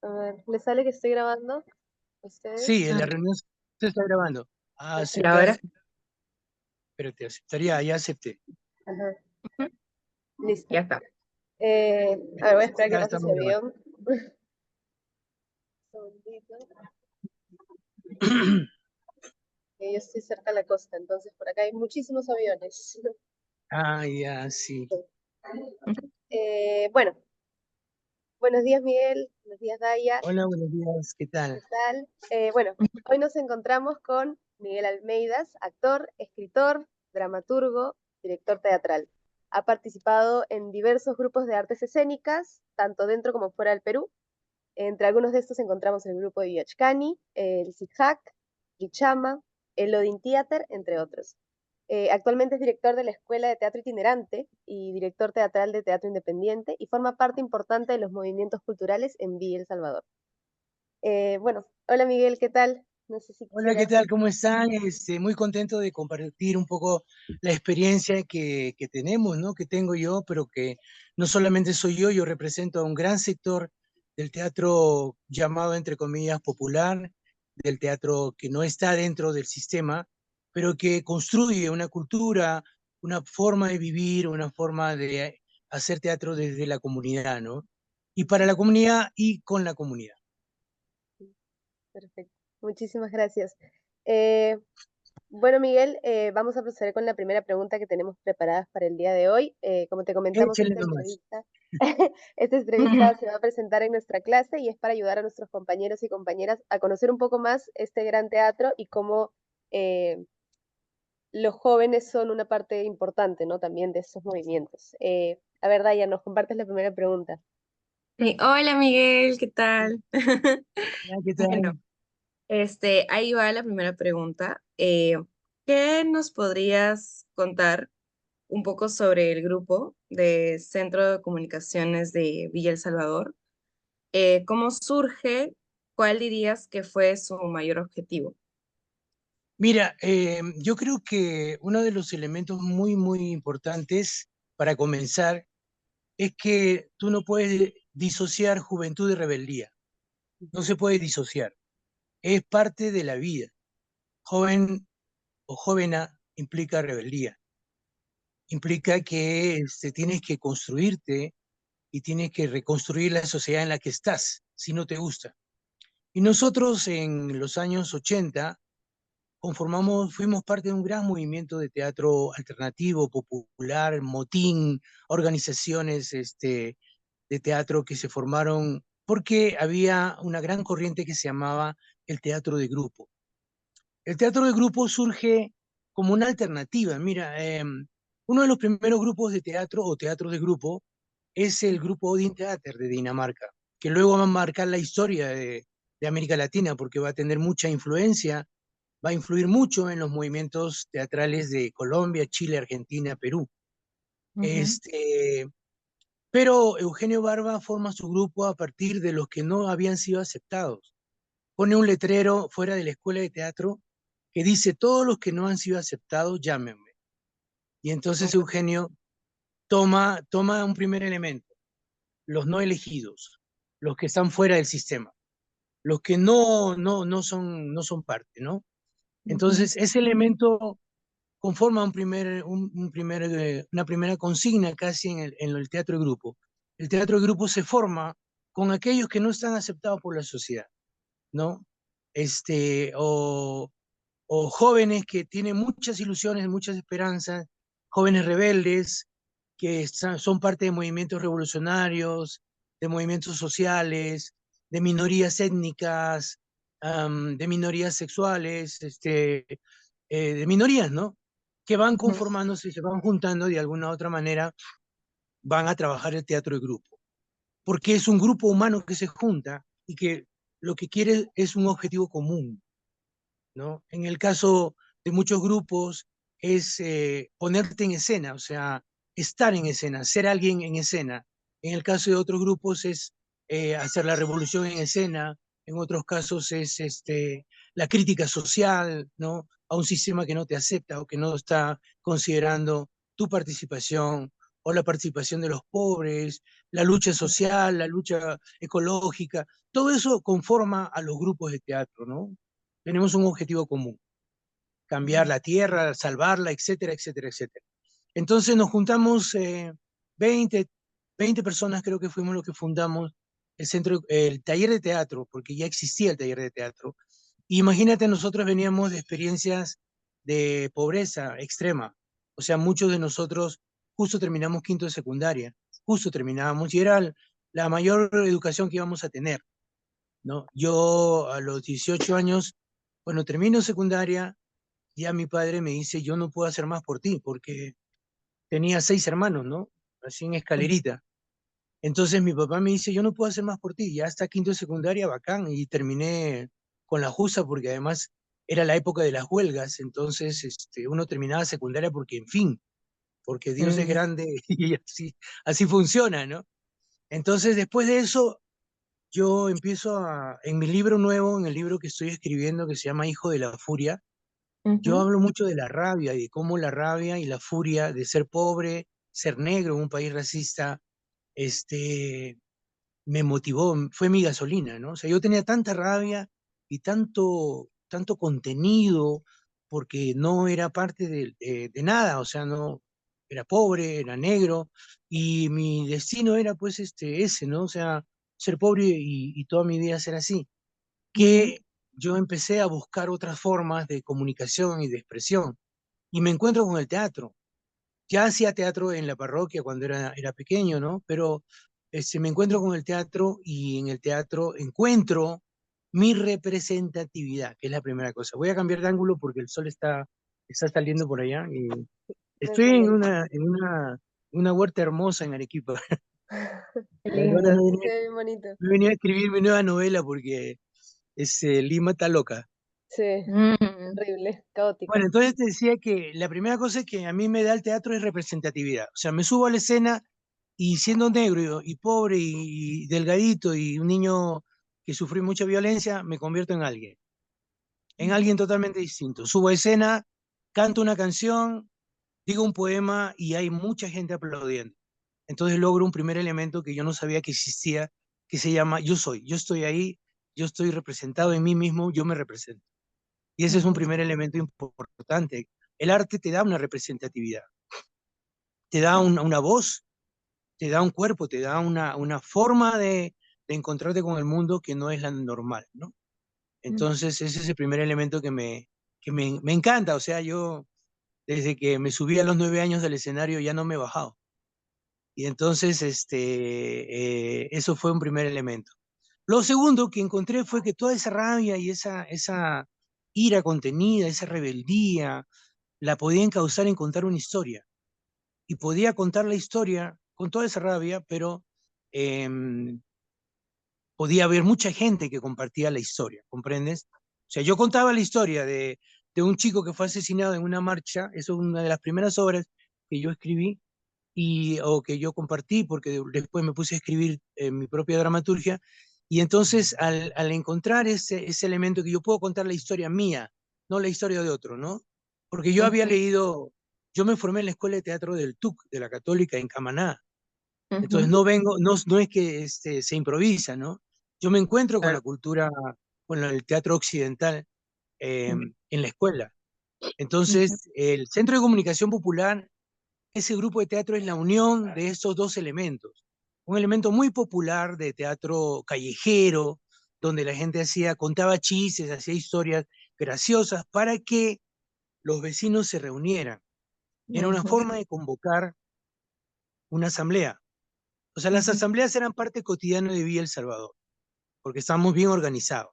A ver, ¿les sale que estoy grabando? ¿Ustedes? Sí, en la reunión se está grabando. A Perfecto. ¿Y aceptar, ahora? pero te aceptaría, ya acepté. Ajá, Ujú. listo. Ya está. A ver, voy a esperar que Ya pase ese estamos grabando. avión. Un segundito, que yo estoy cerca de la costa, entonces por acá hay muchísimos aviones. Ah, ya, sí. Ujú. Bueno, buenos días Miguel, buenos días Daya, Hola, buenos días, ¿qué ¿qué tal? tal? Bueno, hoy nos encontramos con Miguel Almeidas, actor, escritor, dramaturgo, director teatral. Ha participado en diversos grupos de artes escénicas, tanto dentro como fuera del Perú. Entre algunos de estos encontramos el grupo de Viachcani, el Zigzag, Richama, el Odin Theater, entre otros. Actualmente es director de la Escuela de Teatro Itinerante y director teatral de Teatro Independiente y forma parte importante de los movimientos culturales en Villa El Salvador. Bueno, hola Miguel, ¿qué tal? No sé si Hola, ¿qué quisieras. tal? ¿Cómo están? Muy contento de compartir un poco la experiencia que tenemos, ¿no? Que tengo yo, pero que no solamente soy yo represento a un gran sector del teatro llamado, entre comillas, popular, del teatro que no está dentro del sistema, pero que construye una cultura, una forma de vivir, una forma de hacer teatro desde la comunidad, ¿no? Y para la comunidad y con la comunidad. Perfecto, muchísimas gracias. Eh, Bueno, Miguel, vamos a proceder con la primera pregunta que tenemos preparadas para el día de hoy. Como te comentamos, Échale nomás. esta entrevista se va a presentar en nuestra clase y es para ayudar a nuestros compañeros y compañeras a conocer un poco más este gran teatro y cómo eh, los jóvenes son una parte importante, ¿no? También de estos movimientos. A ver, Daya, nos compartes la primera pregunta. Sí, hola Miguel, ¿qué tal? Hola, ¿qué Bueno, tal? ahí va la primera pregunta. ¿Qué nos podrías contar un poco sobre el grupo de Centro de Comunicaciones de Villa El Salvador? ¿Cómo surge? ¿Cuál dirías que fue su mayor objetivo? Mira, yo creo que uno de los elementos muy importantes para comenzar es que tú no puedes disociar juventud y rebeldía. No se puede disociar. Es parte de la vida. Joven o jovena implica rebeldía. Implica que tienes que construirte y tienes que reconstruir la sociedad en la que estás, si no te gusta. Y nosotros en los años 80 fuimos parte de un gran movimiento de teatro alternativo, popular, motín, organizaciones de teatro que se formaron porque había una gran corriente que se llamaba el teatro de grupo. El teatro de grupo surge como una alternativa. Mira, uno de los primeros grupos de teatro o teatro de grupo es el grupo Odin Theater de Dinamarca, que luego va a marcar la historia de América Latina porque va a tener mucha influencia, va a influir mucho en los movimientos teatrales de Colombia, Chile, Argentina, Perú. Ujú. Este, pero Eugenio Barba forma su grupo a partir de los que no habían sido aceptados. Pone un letrero fuera de la escuela de teatro que dice, todos los que no han sido aceptados, llámenme. Y entonces Eugenio toma un primer elemento, los no elegidos, los que están fuera del sistema, los que no son parte, ¿no? Ujú. Entonces, ese elemento conforma una primera consigna casi en el teatro de grupo. El teatro de grupo se forma con aquellos que no están aceptados por la sociedad, ¿no? Este, o, o jóvenes que tienen muchas ilusiones, muchas esperanzas, jóvenes rebeldes que son parte de movimientos revolucionarios, de movimientos sociales, de minorías étnicas, de minorías sexuales, de minorías, ¿no? Que van Ujú. conformándose, se van juntando de alguna u otra manera, van a trabajar el teatro de grupo, porque es un grupo humano que se junta y que lo que quiere es un objetivo común, ¿no? En el caso de muchos grupos es ponerte en escena, o sea, estar en escena, ser alguien en escena. En el caso de otros grupos es hacer la revolución en escena, en otros casos es la crítica social, ¿no? A un sistema que no te acepta o que no está considerando tu participación o la participación de los pobres, la lucha social, la lucha ecológica, todo eso conforma a los grupos de teatro, ¿no? Tenemos un objetivo común, cambiar la tierra, salvarla, etcétera, etcétera, etcétera. Entonces nos juntamos 20, 20 personas, creo que fuimos los que fundamos el taller de teatro, porque ya existía el taller de teatro. Y imagínate, nosotros veníamos de experiencias de pobreza extrema. O sea, muchos de nosotros justo terminamos quinto de secundaria, justo terminábamos, y era la mayor educación que íbamos a tener, ¿no? Yo a los 18 años, cuando termino secundaria, ya mi padre me dice, yo no puedo hacer más por ti, porque tenía 6 hermanos, ¿no? Así en escalerita. Entonces mi papá me dice, yo no puedo hacer más por ti, ya hasta quinto de secundaria, bacán, y terminé con la justa porque además era la época de las huelgas, entonces uno terminaba secundaria porque, en fin, porque Dios es grande y así funciona, ¿no? Entonces después de eso, yo empiezo en mi libro nuevo, en el libro que estoy escribiendo, que se llama Hijo de la Furia, yo hablo mucho de la rabia y de cómo la rabia y la furia de ser pobre, ser negro en un país racista, este, me motivó, fue mi gasolina, ¿no? O sea, yo tenía tanta rabia y tanto contenido porque no era parte de nada, o sea, no era pobre, era negro y mi destino era pues ese, ¿no? O sea, ser pobre y toda mi vida ser así, que yo empecé a buscar otras formas de comunicación y de expresión y me encuentro con el teatro. Ya hacía teatro en la parroquia cuando era pequeño, ¿no? Pero me encuentro con el teatro y en el teatro encuentro mi representatividad, que es la primera cosa. Voy a cambiar de ángulo porque el sol está saliendo por allá y No hay estoy en problema. una huerta hermosa en Arequipa. Qué La verdad, lindo. Se ve bien bonito. me venía a escribir mi nueva novela porque Lima está loca. Sí, Mm, horrible, caótica. Bueno, entonces te decía que la primera cosa que a mí me da el teatro es representatividad. O sea, me subo a la escena y siendo negro y pobre y delgadito y un niño que sufrió mucha violencia, me convierto en alguien totalmente distinto. Subo a escena, canto una canción, digo un poema y hay mucha gente aplaudiendo. Entonces logro un primer elemento que yo no sabía que existía, que se llama yo soy. Yo estoy ahí, yo estoy representado en mí mismo, yo me represento. Y ese es un primer elemento importante. El arte te da una representatividad, te da una voz, te da un cuerpo, te da una forma de encontrarte con el mundo que no es la normal, ¿no? Entonces ese es el primer elemento que me encanta. O sea, yo desde que me subí a los 9 años del escenario ya no me he bajado. Y entonces eso fue un primer elemento. Lo segundo que encontré fue que toda esa rabia y esa ira contenida, esa rebeldía, la podía causar en contar una historia. Y podía contar la historia con toda esa rabia, pero podía haber mucha gente que compartía la historia, ¿comprendes? O sea, yo contaba la historia de un chico que fue asesinado en una marcha, eso es una de las primeras obras que yo escribí, o que yo compartí, porque después me puse a escribir mi propia dramaturgia, y entonces al encontrar ese elemento que yo puedo contar la historia mía, no la historia de otro, ¿no? Porque yo había leído, yo me formé en la Escuela de Teatro del TUC, de la Católica, en Camaná, entonces no es que se improvisa, ¿no? Yo me encuentro con la claro. cultura, con el teatro occidental en la escuela. Entonces, el Centro de Comunicación Popular, ese grupo de teatro es la unión de estos dos elementos. Un elemento muy popular de teatro callejero, donde la gente contaba chistes, hacía historias graciosas para que los vecinos se reunieran. Era una forma de convocar una asamblea. O sea, las asambleas eran parte cotidiana de Villa El Salvador, porque estábamos bien organizados.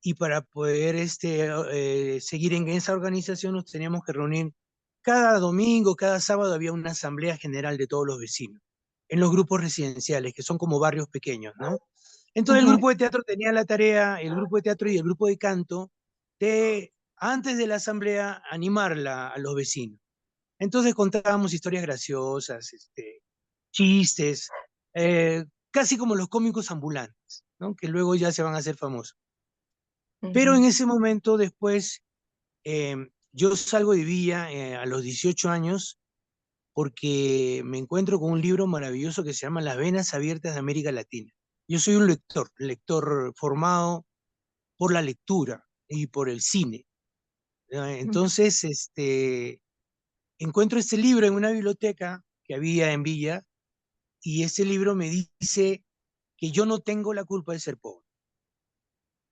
Y para poder seguir en esa organización nos teníamos que reunir cada domingo, cada sábado había una asamblea general de todos los vecinos, en los grupos residenciales, que son como barrios pequeños, ¿no? Entonces el grupo de teatro tenía la tarea, el grupo de teatro y el grupo de canto, de antes de la asamblea animarla a los vecinos. Entonces contábamos historias graciosas, chistes, casi como los cómicos ambulantes, ¿no? Que luego ya se van a hacer famosos. Pero en ese momento después, yo salgo de Villa a los 18 años porque me encuentro con un libro maravilloso que se llama Las venas abiertas de América Latina. Yo soy un lector formado por la lectura y por el cine. Entonces, encuentro este libro en una biblioteca que había en Villa, y ese libro me dice que yo no tengo la culpa de ser pobre,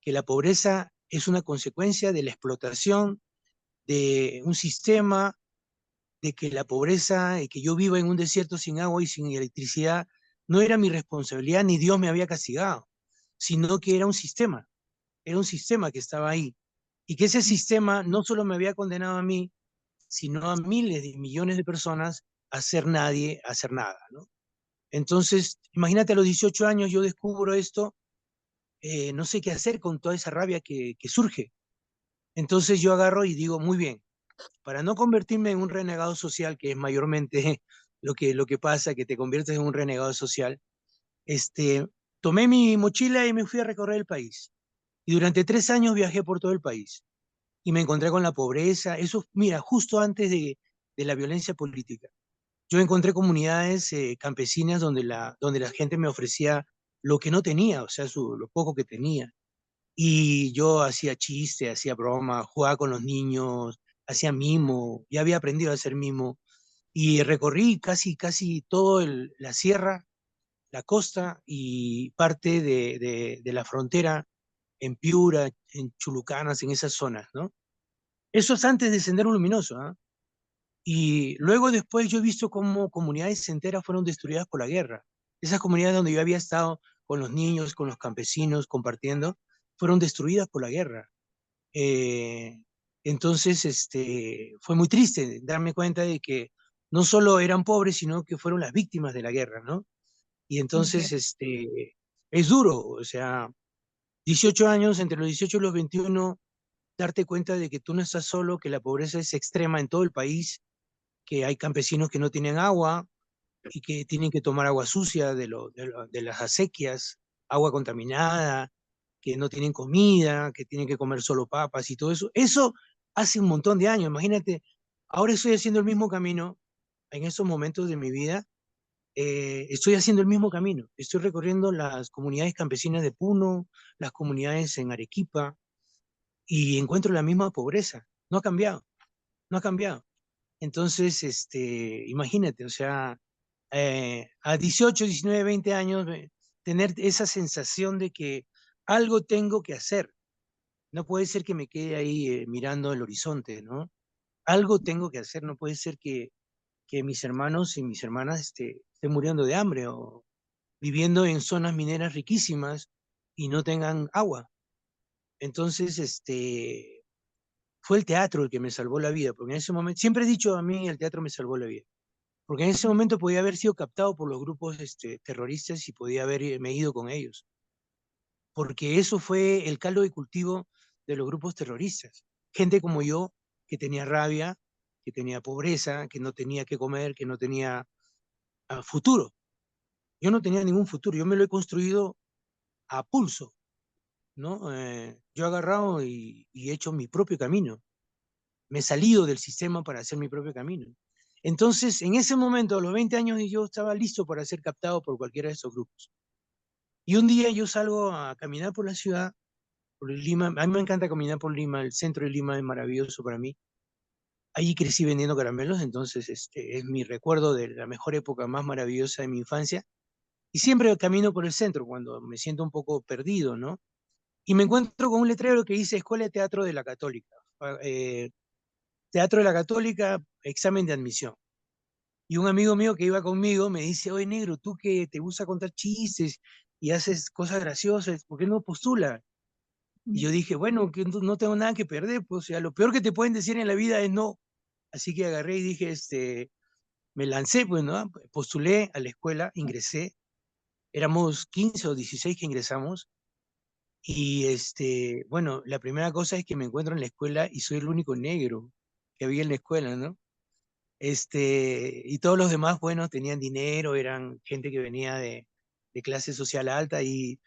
que la pobreza es una consecuencia de la explotación de un sistema, de que la pobreza, que yo viva en un desierto sin agua y sin electricidad, no era mi responsabilidad ni Dios me había castigado, sino que era un sistema que estaba ahí. Y que ese sistema no solo me había condenado a mí, sino a miles de millones de personas a ser nadie, a hacer nada, ¿no? Entonces, imagínate, a los 18 años yo descubro esto, no sé qué hacer con toda esa rabia que surge. Entonces yo agarro y digo, muy bien, para no convertirme en un renegado social, que es mayormente lo que pasa, que te conviertes en un renegado social, tomé mi mochila y me fui a recorrer el país. Y durante 3 años viajé por todo el país y me encontré con la pobreza. Eso, mira, justo antes de la violencia política. Yo encontré comunidades campesinas donde la gente me ofrecía lo que no tenía, o sea, lo poco que tenía. Y yo hacía chiste, hacía broma, jugaba con los niños, hacía mimo, ya había aprendido a hacer mimo. Y recorrí casi todo la sierra, la costa y parte de la frontera en Piura, en Chulucanas, en esas zonas, ¿no? Eso es antes de Sendero Luminoso, ¿ah? Y luego después yo he visto cómo comunidades enteras fueron destruidas por la guerra. Esas comunidades donde yo había estado con los niños, con los campesinos, compartiendo, fueron destruidas por la guerra. Eh, entonces, fue muy triste darme cuenta de que no solo eran pobres, sino que fueron las víctimas de la guerra, ¿no? Y Ok. entonces, es duro, o sea, 18 años, entre los 18 y los 21, darte cuenta de que tú no estás solo, que la pobreza es extrema en todo el país, que hay campesinos que no tienen agua y que tienen que tomar agua sucia de las acequias, agua contaminada, que no tienen comida, que tienen que comer solo papas y todo eso. Eso hace un montón de años, imagínate. Ahora estoy haciendo el mismo camino en estos momentos de mi vida. Estoy haciendo el mismo camino. Estoy recorriendo las comunidades campesinas de Puno, las comunidades en Arequipa, y encuentro la misma pobreza. No ha cambiado, no ha cambiado. Entonces, imagínate, o sea, a 18, 19, 20 años, tener esa sensación de que algo tengo que hacer. No puede ser que me quede ahí mirando el horizonte, ¿no? Algo tengo que hacer, no puede ser que mis hermanos y mis hermanas estén muriendo de hambre o viviendo en zonas mineras riquísimas y no tengan agua. Entonces, fue el teatro el que me salvó la vida, porque en ese momento, siempre he dicho, a mí el teatro me salvó la vida, porque en ese momento podía haber sido captado por los grupos terroristas y podía haberme ido con ellos, porque eso fue el caldo de cultivo de los grupos terroristas. Gente como yo, que tenía rabia, que tenía pobreza, que no tenía que comer, que no tenía futuro. Yo no tenía ningún futuro, yo me lo he construido a pulso, ¿no? Yo he agarrado y he hecho mi propio camino. Me he salido del sistema para hacer mi propio camino. Entonces, en ese momento, a los 20 años, yo estaba listo para ser captado por cualquiera de esos grupos. Y un día yo salgo a caminar por la ciudad, por Lima. A mí me encanta caminar por Lima, el centro de Lima es maravilloso para mí. Allí crecí vendiendo caramelos, entonces es mi recuerdo de la mejor época más maravillosa de mi infancia. Y siempre camino por el centro cuando me siento un poco perdido, ¿no? Y me encuentro con un letrero que dice Escuela de Teatro de la Católica. Teatro de la Católica, examen de admisión. Y un amigo mío que iba conmigo me dice, oye, negro, tú que te gusta contar chistes y haces cosas graciosas, ¿por qué no postulas? Y yo dije, bueno, que no tengo nada que perder, pues, o sea, lo peor que te pueden decir en la vida es no. Así que agarré y dije, me lancé, pues, ¿no? Postulé a la escuela, ingresé, éramos 15 o 16 que ingresamos, y bueno, la primera cosa es que me encuentro en la escuela y soy el único negro que había en la escuela, ¿no? Y todos los demás, bueno, tenían dinero, eran gente que venía de clase social alta, y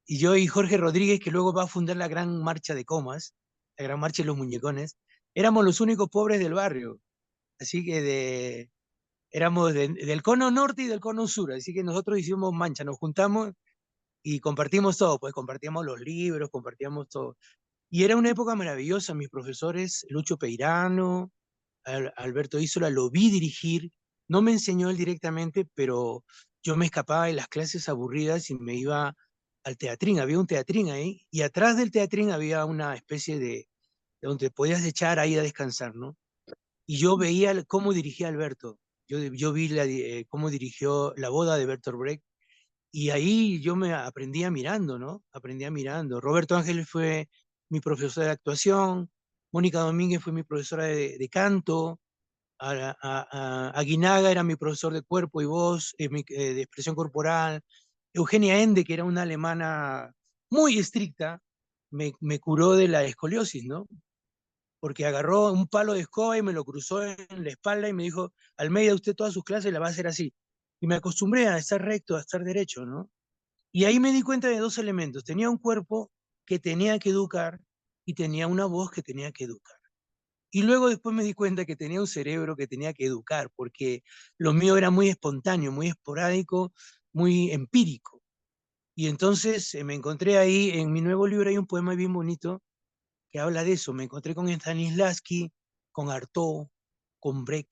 yo y Jorge Rodríguez, que luego va a fundar la Gran Marcha de Comas, la Gran Marcha de los Muñecones, éramos los únicos pobres del barrio. Así que éramos del cono norte y del cono sur, así que nosotros hicimos mancha, nos juntamos y compartimos todo, pues compartíamos los libros, compartíamos todo. Y era una época maravillosa, mis profesores, Lucho Peirano, Alberto Isola, lo vi dirigir, no me enseñó él directamente, pero yo me escapaba de las clases aburridas y me iba al teatrín, había un teatrín ahí, y atrás del teatrín había una especie de donde podías echar ahí a descansar, ¿no? Y yo veía cómo dirigía Alberto, yo vi cómo dirigió La boda de Bertolt Brecht, y ahí yo me aprendía mirando, ¿no? Aprendía mirando. Roberto Ángeles fue mi profesor de actuación, Mónica Domínguez fue mi profesora de canto, Aguinaga era mi profesor de cuerpo y voz, de expresión corporal, Eugenia Ende, que era una alemana muy estricta, me curó de la escoliosis, ¿no? Porque agarró un palo de escoba y me lo cruzó en la espalda y me dijo, Almeida, usted todas sus clases la va a hacer así. Y me acostumbré a estar recto, a estar derecho, ¿no? Y ahí me di cuenta de dos elementos. Tenía un cuerpo que tenía que educar y tenía una voz que tenía que educar. Y luego después me di cuenta que tenía un cerebro que tenía que educar, porque lo mío era muy espontáneo, muy esporádico, muy empírico. Y entonces me encontré ahí, en mi nuevo libro hay un poema bien bonito que habla de eso. Me encontré con Stanislavski, con Artaud, con Brecht,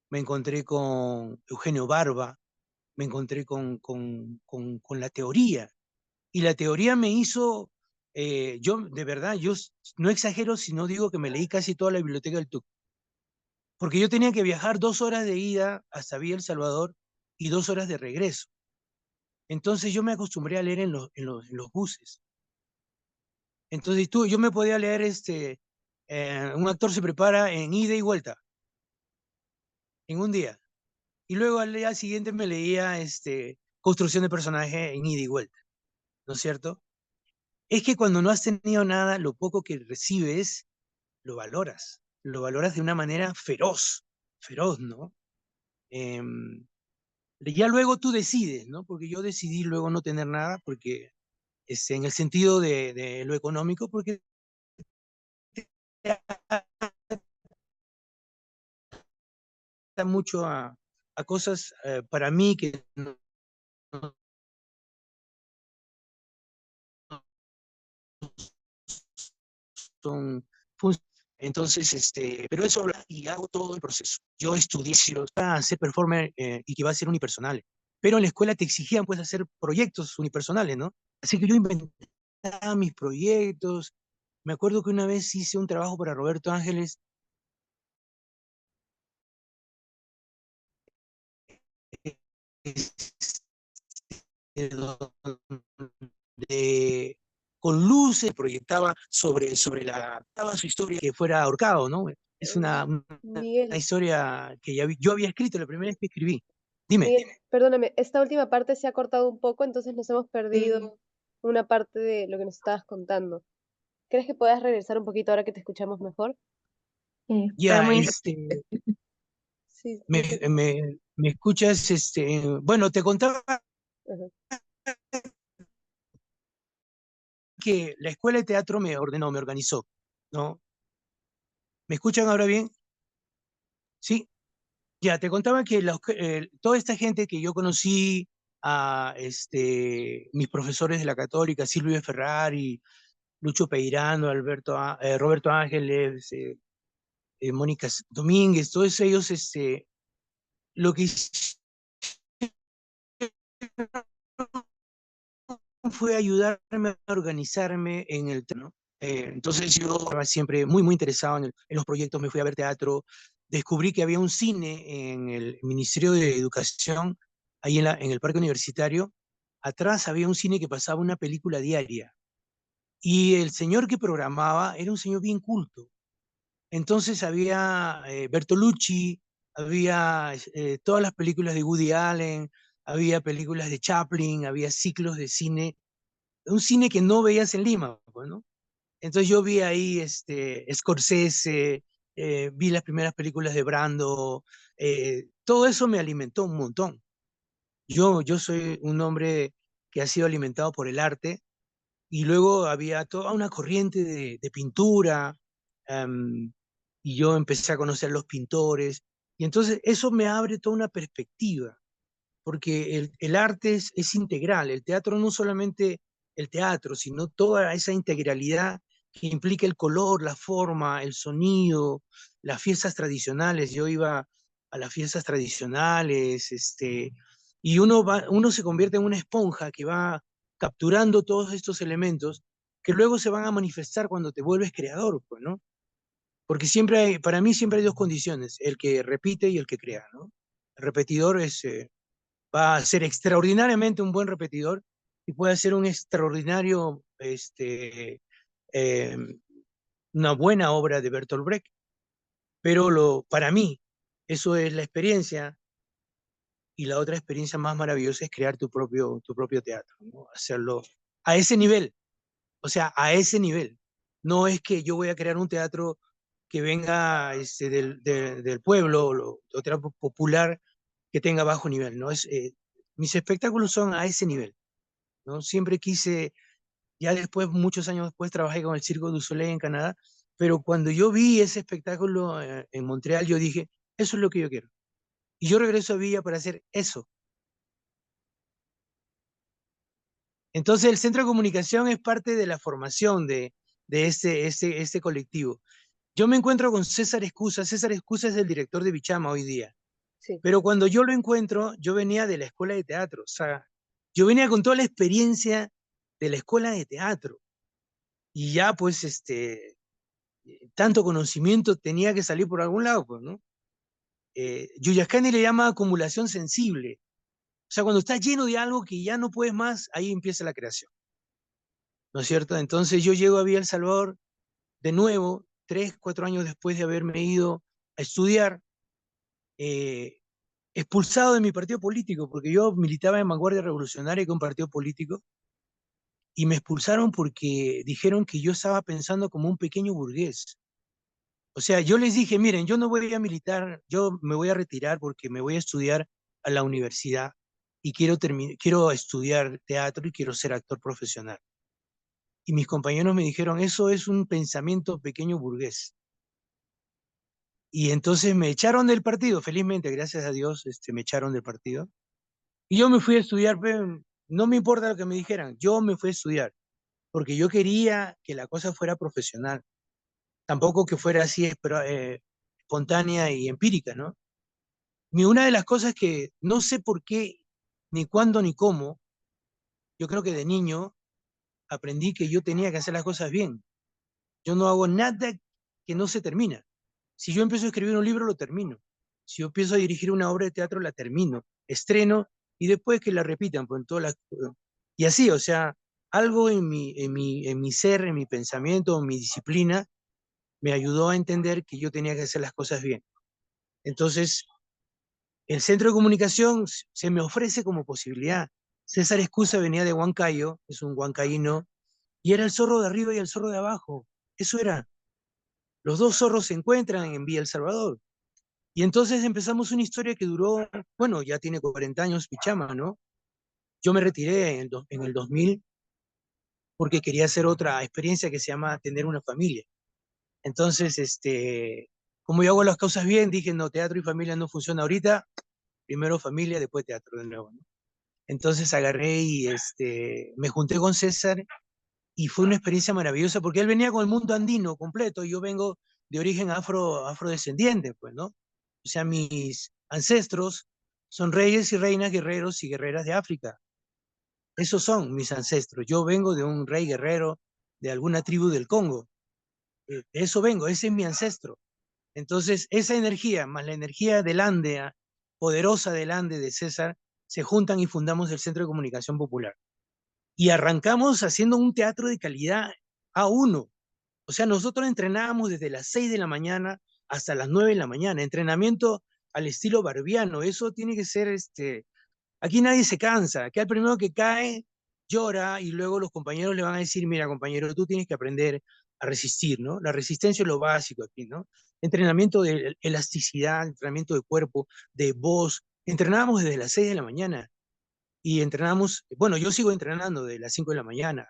me encontré con Eugenio Barba, me encontré con la teoría. Y la teoría me hizo, yo de verdad, yo no exagero si no digo que me leí casi toda la biblioteca del TUC, porque yo tenía que viajar 2 horas de ida hasta Villa El Salvador y 2 horas de regreso. Entonces yo me acostumbré a leer en los buses. Entonces yo me podía leer, un actor se prepara en ida y vuelta, en un día. Y luego al día siguiente me leía construcción de personaje en ida y vuelta, ¿no es cierto? Es que cuando no has tenido nada, lo poco que recibes, lo valoras de una manera feroz, feroz, ¿no? Em, ya luego tú decides, ¿no? Porque yo decidí luego no tener nada, porque en el sentido de lo económico, porque da mucho a cosas para mí que no son entonces, pero eso y hago todo el proceso. Yo estudié a hacer performer y que va a ser unipersonal. Pero en la escuela te exigían pues hacer proyectos unipersonales, ¿no? Así que yo inventaba mis proyectos. Me acuerdo que una vez hice un trabajo para Roberto Ángeles de, con luces, proyectaba estaba su historia que fuera ahorcado, ¿no? Es una Miguel, historia que yo había escrito la primera vez que escribí. Dime. Miguel, perdóname, esta última parte se ha cortado un poco, entonces nos hemos perdido una parte de lo que nos estabas contando. ¿Crees que puedas regresar un poquito ahora que te escuchamos mejor? Fue Ya, muy Sí, me, me escuchas, bueno, te contaba ajá. que la escuela de teatro me ordenó, me organizó, ¿no? ¿Me escuchan ahora bien? Sí. Ya, te contaba que toda esta gente que yo conocí, a mis profesores de la Católica, Silvio Ferrari, Lucho Peirano, Roberto Ángeles, Mónica Domínguez, todos ellos, lo que hicieron fue ayudarme a organizarme en el teatro, ¿no? Entonces yo estaba siempre muy, muy interesado en los proyectos, me fui a ver teatro, descubrí que había un cine en el Ministerio de Educación, ahí en el Parque Universitario, atrás había un cine que pasaba una película diaria, y el señor que programaba era un señor bien culto. Entonces había Bertolucci, había todas las películas de Woody Allen, había películas de Chaplin, había ciclos de cine, un cine que no veías en Lima, pues, ¿no? Entonces yo vi ahí Scorsese, vi las primeras películas de Brando, todo eso me alimentó un montón. Yo soy un hombre que ha sido alimentado por el arte, y luego había toda una corriente de pintura, em, y yo empecé a conocer a los pintores, y Y entonces eso me abre toda una perspectiva, porque el arte es integral. El teatro no solamente el teatro, sino toda esa integralidad que implica el color, la forma, el sonido, las fiestas tradicionales. Yo iba a las fiestas tradicionales, y uno se convierte en una esponja que va capturando todos estos elementos que luego se van a manifestar cuando te vuelves creador, pues, ¿no? Porque para mí siempre hay dos condiciones, el que repite y el que crea, ¿no? El repetidor va a ser extraordinariamente un buen repetidor y puede ser un extraordinario, eh, una buena obra de Bertolt Brecht, pero para mí eso es la experiencia, y la otra experiencia más maravillosa es crear tu propio teatro, ¿no? Hacerlo a ese nivel, o sea, a ese nivel. No es que yo voy a crear un teatro que venga del pueblo, o teatro popular que tenga bajo nivel, ¿no? Mis espectáculos son a ese nivel, ¿no? Siempre quise, ya después, muchos años después, trabajé con el Circo du Soleil en Canadá, pero cuando yo vi ese espectáculo en Montreal, yo dije, eso es lo que yo quiero. Y yo regreso a Villa para hacer eso. Entonces, el Centro de Comunicación es parte de la formación de este colectivo. Yo me encuentro con César Escusa. César Escusa es el director de Bichama hoy día. Sí. Pero cuando yo lo encuentro, yo venía de la escuela de teatro. O sea, yo venía con toda la experiencia de la escuela de teatro. Y ya, pues, tanto conocimiento tenía que salir por algún lado, pues, ¿no? Yuyascani le llama acumulación sensible. O sea, cuando estás lleno de algo que ya no puedes más, ahí empieza la creación, ¿no es cierto? Entonces yo llego a Villa El Salvador de nuevo, 3, 4 años después de haberme ido a estudiar, eh, expulsado de mi partido político, porque yo militaba en Vanguardia Revolucionaria, que es un partido político, y me expulsaron porque dijeron que yo estaba pensando como un pequeño burgués. O sea, yo les dije, miren, yo no voy a militar, yo me voy a retirar porque me voy a estudiar a la universidad y quiero estudiar teatro y quiero ser actor profesional. Y mis compañeros me dijeron, eso es un pensamiento pequeño burgués. Y entonces me echaron del partido, felizmente, gracias a Dios, me echaron del partido. Y yo me fui a estudiar, pero no me importa lo que me dijeran, yo me fui a estudiar, porque yo quería que la cosa fuera profesional, tampoco que fuera así espontánea y empírica, ¿no? Una de las cosas que no sé por qué, ni cuándo, ni cómo, yo creo que de niño aprendí que yo tenía que hacer las cosas bien. Yo no hago nada que no se termina. Si yo empiezo a escribir un libro, lo termino. Si yo empiezo a dirigir una obra de teatro, la termino, estreno y después que la repitan, pues, y así, o sea, algo en mi ser, en mi pensamiento, en mi disciplina, me ayudó a entender que yo tenía que hacer las cosas bien. Entonces, el centro de comunicación se me ofrece como posibilidad. César Escusa venía de Huancayo, es un huancaíno, y era el zorro de arriba y el zorro de abajo. Eso era. Los dos zorros se encuentran en Villa El Salvador. Y entonces empezamos una historia que duró, bueno, ya tiene 40 años Pichama, ¿no? Yo me retiré en el 2000 porque quería hacer otra experiencia que se llama tener una familia. Entonces, como yo hago las cosas bien, dije, no, teatro y familia no funciona ahorita, primero familia, después teatro de nuevo, ¿no? Entonces agarré y me junté con César y fue una experiencia maravillosa porque él venía con el mundo andino completo y yo vengo de origen afrodescendiente, pues, ¿no? O sea, mis ancestros son reyes y reinas, guerreros y guerreras de África. Esos son mis ancestros. Yo vengo de un rey guerrero de alguna tribu del Congo. De eso vengo, ese es mi ancestro. Entonces, esa energía, más la energía del Ande, poderosa del Ande de César, se juntan y fundamos el Centro de Comunicación Popular. Y arrancamos haciendo un teatro de calidad A1. O sea, nosotros entrenábamos desde las 6 de la mañana hasta las 9 de la mañana. Entrenamiento al estilo barbiano. Eso tiene que ser, aquí nadie se cansa. Aquí al primero que cae llora y luego los compañeros le van a decir, mira, compañero, tú tienes que aprender a resistir, ¿no? La resistencia es lo básico aquí, ¿no? Entrenamiento de elasticidad, entrenamiento de cuerpo, de voz. Entrenábamos desde las 6 de la mañana y entrenamos, bueno, yo sigo entrenando de las 5 de la mañana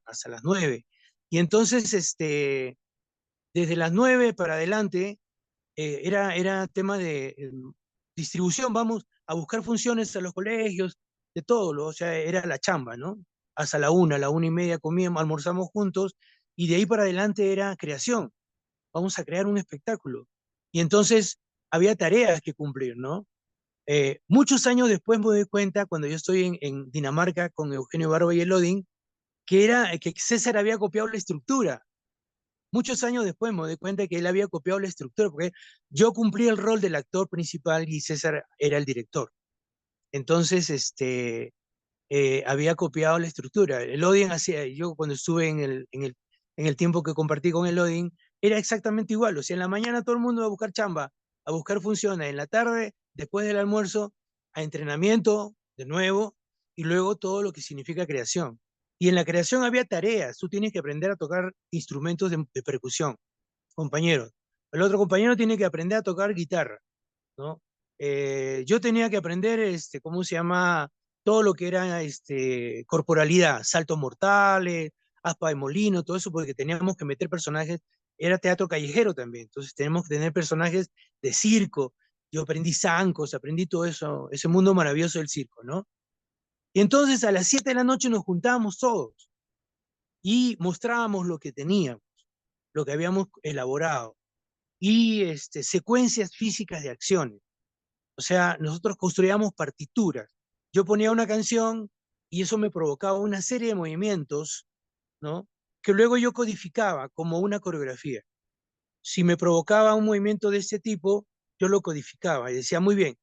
hasta las 9. Y entonces, desde las 9 para adelante, era tema de distribución, vamos a buscar funciones a los colegios, de todo, o sea, era la chamba, ¿no? Hasta la 1:30 comíamos, almorzamos juntos, y de ahí para adelante era creación. Vamos a crear un espectáculo. Y entonces había tareas que cumplir, ¿no? Muchos años después me doy cuenta, cuando yo estoy en Dinamarca con Eugenio Barba y Elodin, que César había copiado la estructura. Muchos años después me doy cuenta que él había copiado la estructura, porque yo cumplía el rol del actor principal y César era el director. Entonces, había copiado la estructura. El Odin hacía, yo cuando estuve en el tiempo que compartí con el Odin, era exactamente igual. O sea, en la mañana todo el mundo a buscar chamba, a buscar funciones. En la tarde, después del almuerzo, a entrenamiento de nuevo, y luego todo lo que significa creación. Y en la creación había tareas. Tú tienes que aprender a tocar instrumentos de percusión, compañeros. El otro compañero tiene que aprender a tocar guitarra, ¿no? Yo tenía que aprender, ¿cómo se llama? Todo lo que era corporalidad, saltos mortales, aspa de molino, todo eso, porque teníamos que meter personajes, era teatro callejero también, entonces tenemos que tener personajes de circo. Yo aprendí zancos, aprendí todo eso, ese mundo maravilloso del circo, ¿no? Y entonces a las 7 de la noche nos juntábamos todos y mostrábamos lo que teníamos, lo que habíamos elaborado, y secuencias físicas de acciones. O sea, nosotros construíamos partituras. Yo ponía una canción y eso me provocaba una serie de movimientos, ¿no? Que luego yo codificaba como una coreografía. Si me provocaba un movimiento de este tipo, yo lo codificaba y decía, muy bien,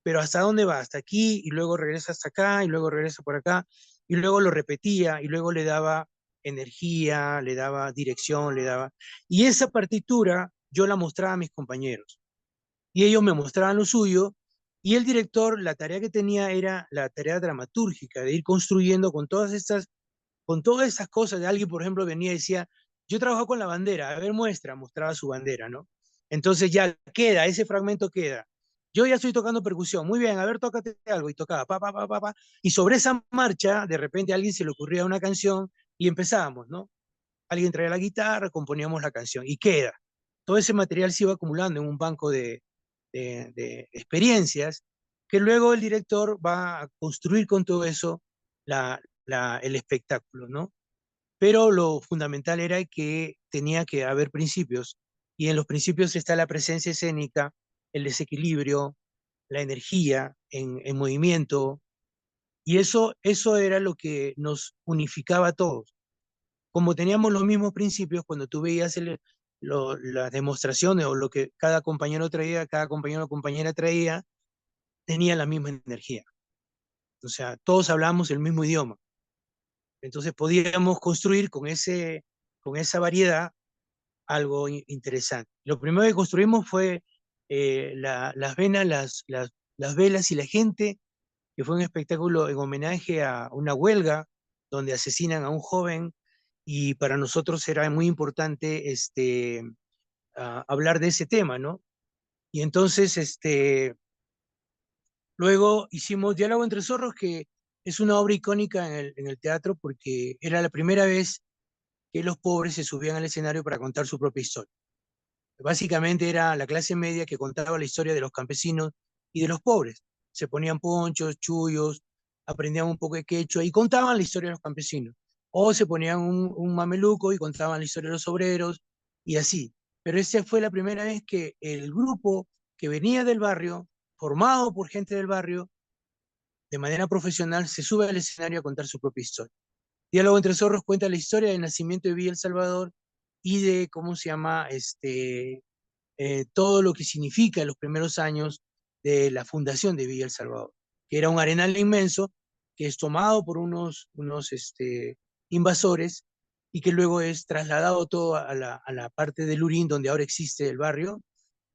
pero ¿hasta dónde va? Hasta aquí, y luego regresa hasta acá, y luego regresa por acá, y luego lo repetía, y luego le daba energía, le daba dirección, le daba... Y esa partitura yo la mostraba a mis compañeros y ellos me mostraban lo suyo, y el director, la tarea que tenía era la tarea dramatúrgica, de ir construyendo con todas estas cosas. De alguien, por ejemplo, venía y decía, yo trabajo con la bandera, a ver, mostraba su bandera, ¿no? Entonces ya queda, ese fragmento queda. Yo ya estoy tocando percusión, muy bien, a ver, tócate algo, y tocaba, pa, pa, pa, pa, pa, y sobre esa marcha, de repente a alguien se le ocurría una canción, y empezábamos, ¿no? Alguien traía la guitarra, componíamos la canción, y queda. Todo ese material se iba acumulando en un banco de experiencias, que luego el director va a construir con todo eso el espectáculo, ¿no? Pero lo fundamental era que tenía que haber principios, y en los principios está la presencia escénica, el desequilibrio, la energía en movimiento, y eso era lo que nos unificaba a todos. Como teníamos los mismos principios, cuando tú veías las demostraciones o lo que cada compañero traía, cada compañero o compañera traía, tenía la misma energía. O sea, todos hablábamos el mismo idioma. Entonces podíamos construir con esa variedad algo interesante. Lo primero que construimos fue las venas, las velas y la gente, que fue un espectáculo en homenaje a una huelga donde asesinan a un joven, y para nosotros era muy importante hablar de ese tema, ¿no? Y entonces, luego hicimos Diálogo entre Zorros, que es una obra icónica en el teatro, porque era la primera vez que los pobres se subían al escenario para contar su propia historia. Básicamente era la clase media que contaba la historia de los campesinos y de los pobres. Se ponían ponchos, chullos, aprendían un poco de quechua y contaban la historia de los campesinos. O se ponían un mameluco y contaban la historia de los obreros, y así. Pero esa fue la primera vez que el grupo que venía del barrio, formado por gente del barrio, de manera profesional, se sube al escenario a contar su propia historia. Diálogo entre Zorros cuenta la historia del nacimiento de Villa El Salvador y de cómo se llama todo lo que significa los primeros años de la fundación de Villa El Salvador, que era un arenal inmenso que es tomado por unos invasores, y que luego es trasladado todo a la parte de Lurín, donde ahora existe el barrio,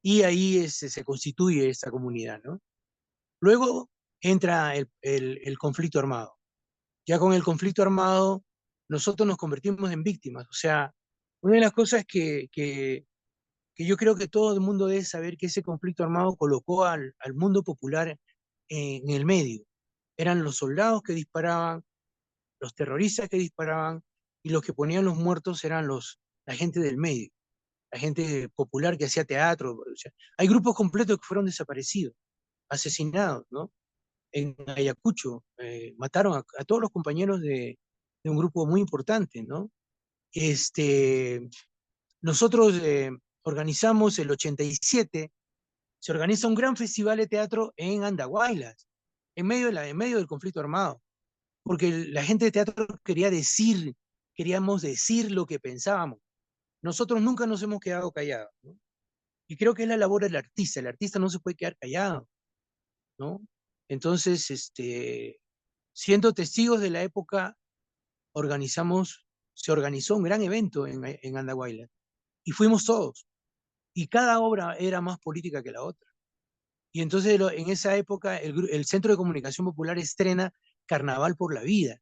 y ahí se constituye esta comunidad, ¿no? Luego entra el conflicto armado. Ya con el conflicto armado, nosotros nos convertimos en víctimas. O sea, una de las cosas que yo creo que todo el mundo debe saber, que ese conflicto armado colocó al mundo popular en el medio. Eran los soldados que disparaban, los terroristas que disparaban, y los que ponían los muertos eran la gente del medio. la gente popular que hacía teatro. O sea, hay grupos completos que fueron desaparecidos, asesinados, ¿no? En Ayacucho mataron a todos los compañeros de un grupo muy importante, ¿no? Este, nosotros organizamos el 87, se organiza un gran festival de teatro en Andahuaylas, en medio del conflicto armado, porque la gente de teatro queríamos decir lo que pensábamos. Nosotros nunca nos hemos quedado callados, ¿no? Y creo que es la labor del artista. El artista no se puede quedar callado, ¿no? Entonces, siendo testigos de la época, se organizó un gran evento en Andahuaylas y fuimos todos. Y cada obra era más política que la otra. Y entonces en esa época el Centro de Comunicación Popular estrena Carnaval por la Vida.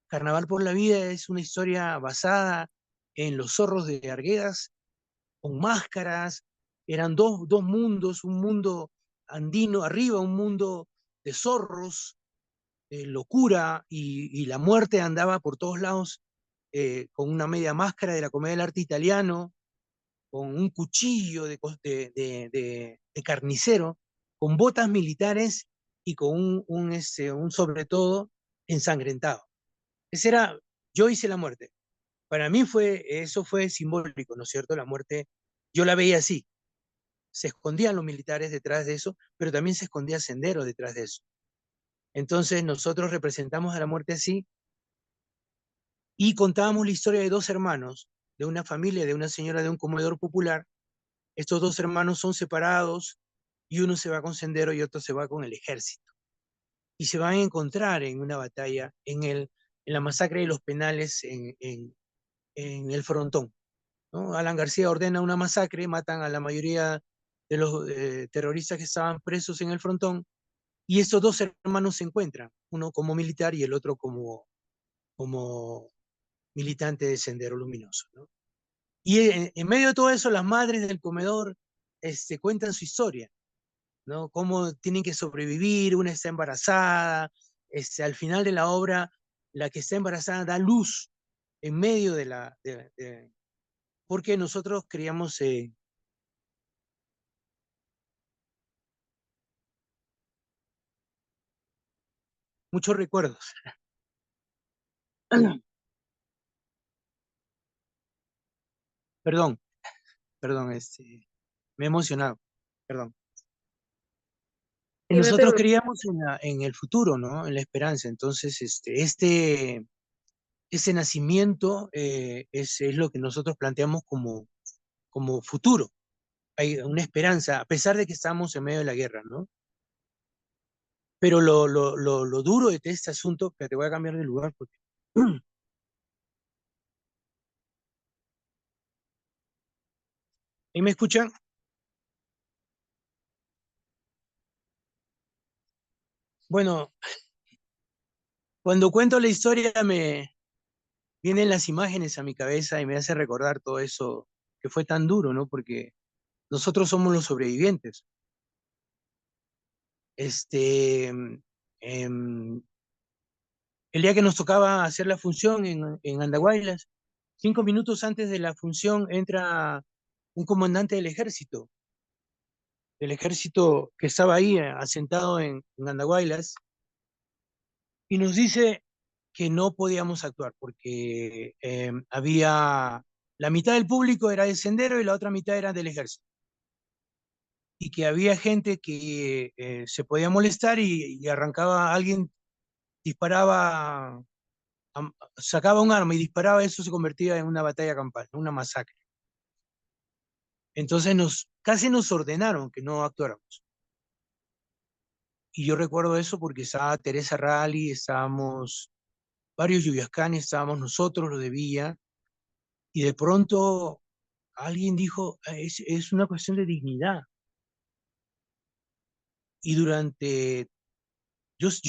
Carnaval por la Vida es una historia basada en los zorros de Arguedas, con máscaras. Eran dos mundos, un mundo andino arriba, un mundo de zorros, locura, y la muerte andaba por todos lados con una media máscara de la comedia del arte italiano, con un cuchillo de carnicero, con botas militares y con un sobre todo ensangrentado. Ese era, yo hice la muerte. Para mí eso fue simbólico, ¿no es cierto? La muerte, yo la veía así. Se escondían los militares detrás de eso, pero también se escondía Sendero detrás de eso. Entonces nosotros representamos a la muerte así y contábamos la historia de dos hermanos, de una familia, de una señora de un comedor popular. Estos dos hermanos son separados y uno se va con Sendero y otro se va con el ejército. Y se van a encontrar en una batalla en la masacre de los penales en el Frontón, ¿no? Alan García ordena una masacre, matan a la mayoría de los terroristas que estaban presos en el Frontón, y estos dos hermanos se encuentran, uno como militar y el otro como militante de Sendero Luminoso, ¿no? Y en medio de todo eso, las madres del comedor cuentan su historia, ¿no? Cómo tienen que sobrevivir, una está embarazada, al final de la obra, la que está embarazada da luz en medio porque nosotros queríamos muchos recuerdos. Perdón, perdón, me he emocionado, perdón. Y Sí, no te nosotros preocupes. queríamos en el futuro, ¿no? En la esperanza. Entonces, ese nacimiento es lo que nosotros planteamos como futuro. Hay una esperanza, a pesar de que estamos en medio de la guerra, ¿no? Pero lo duro de este asunto, que te voy a cambiar de lugar porque... ¿Y me escuchan? Bueno, cuando cuento la historia me vienen las imágenes a mi cabeza y me hace recordar todo eso que fue tan duro, ¿no? Porque nosotros somos los sobrevivientes. Este, em, el día que nos tocaba hacer la función en Andahuaylas, 5 minutos antes de la función entra un comandante del ejército que estaba ahí asentado en Andahuaylas, y nos dice que no podíamos actuar porque la mitad del público era de Sendero y la otra mitad era del ejército. Y que había gente que se podía molestar y arrancaba, alguien disparaba, sacaba un arma y disparaba, eso se convertía en una batalla campal, en una masacre. Entonces casi nos ordenaron que no actuáramos. Y yo recuerdo eso porque estaba Teresa Rally, estábamos varios Lluviascanes, estábamos nosotros, los de Villa, y de pronto alguien dijo, es una cuestión de dignidad. Y yo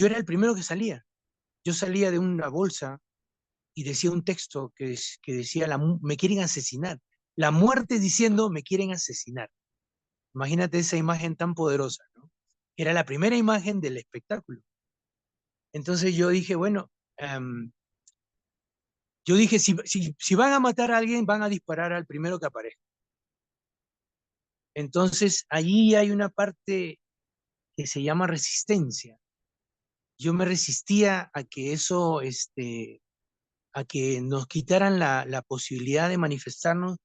era el primero que salía. Yo salía de una bolsa y decía un texto que decía, me quieren asesinar. La muerte diciendo, me quieren asesinar. Imagínate esa imagen tan poderosa, ¿no? Era la primera imagen del espectáculo. Entonces yo dije, bueno, yo dije, si van a matar a alguien, van a disparar al primero que aparezca. Entonces, allí hay una parte que se llama resistencia. Yo me resistía a que eso, a que nos quitaran la posibilidad de manifestarnos,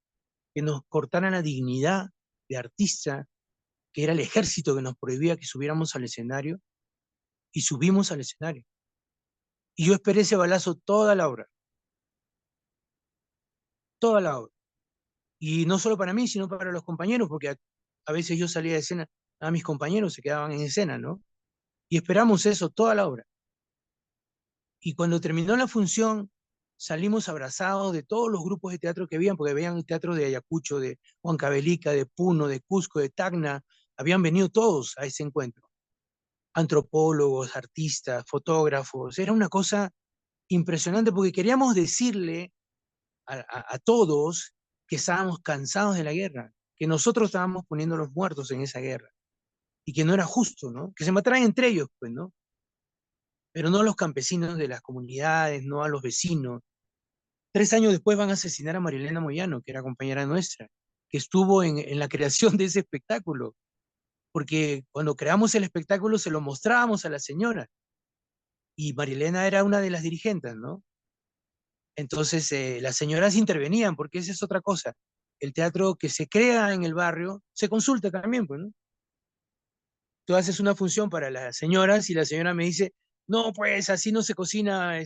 que nos cortaran la dignidad de artista, que era el ejército que nos prohibía que subiéramos al escenario, y subimos al escenario. Y yo esperé ese balazo toda la obra. Y no solo para mí, sino para los compañeros, porque a veces yo salía de escena, a mis compañeros se quedaban en escena, ¿no? Y esperamos eso toda la obra. Y cuando terminó la función, salimos abrazados de todos los grupos de teatro que habían, porque veían el teatro de Ayacucho, de Huancavelica, de Puno, de Cusco, de Tacna, habían venido todos a ese encuentro. Antropólogos, artistas, fotógrafos, era una cosa impresionante porque queríamos decirle a todos que estábamos cansados de la guerra, que nosotros estábamos poniendo los muertos en esa guerra y que no era justo, ¿no? Que se mataran entre ellos, pues, ¿no? Pero no a los campesinos de las comunidades, no a los vecinos. 3 años después van a asesinar a Marilena Moyano, que era compañera nuestra, que estuvo en la creación de ese espectáculo, porque cuando creamos el espectáculo se lo mostrábamos a la señora, y Marilena era una de las dirigentes, ¿no? Entonces las señoras intervenían, porque esa es otra cosa. El teatro que se crea en el barrio se consulta también, pues, ¿no? Tú haces una función para las señoras y la señora me dice, no, pues así no se cocina,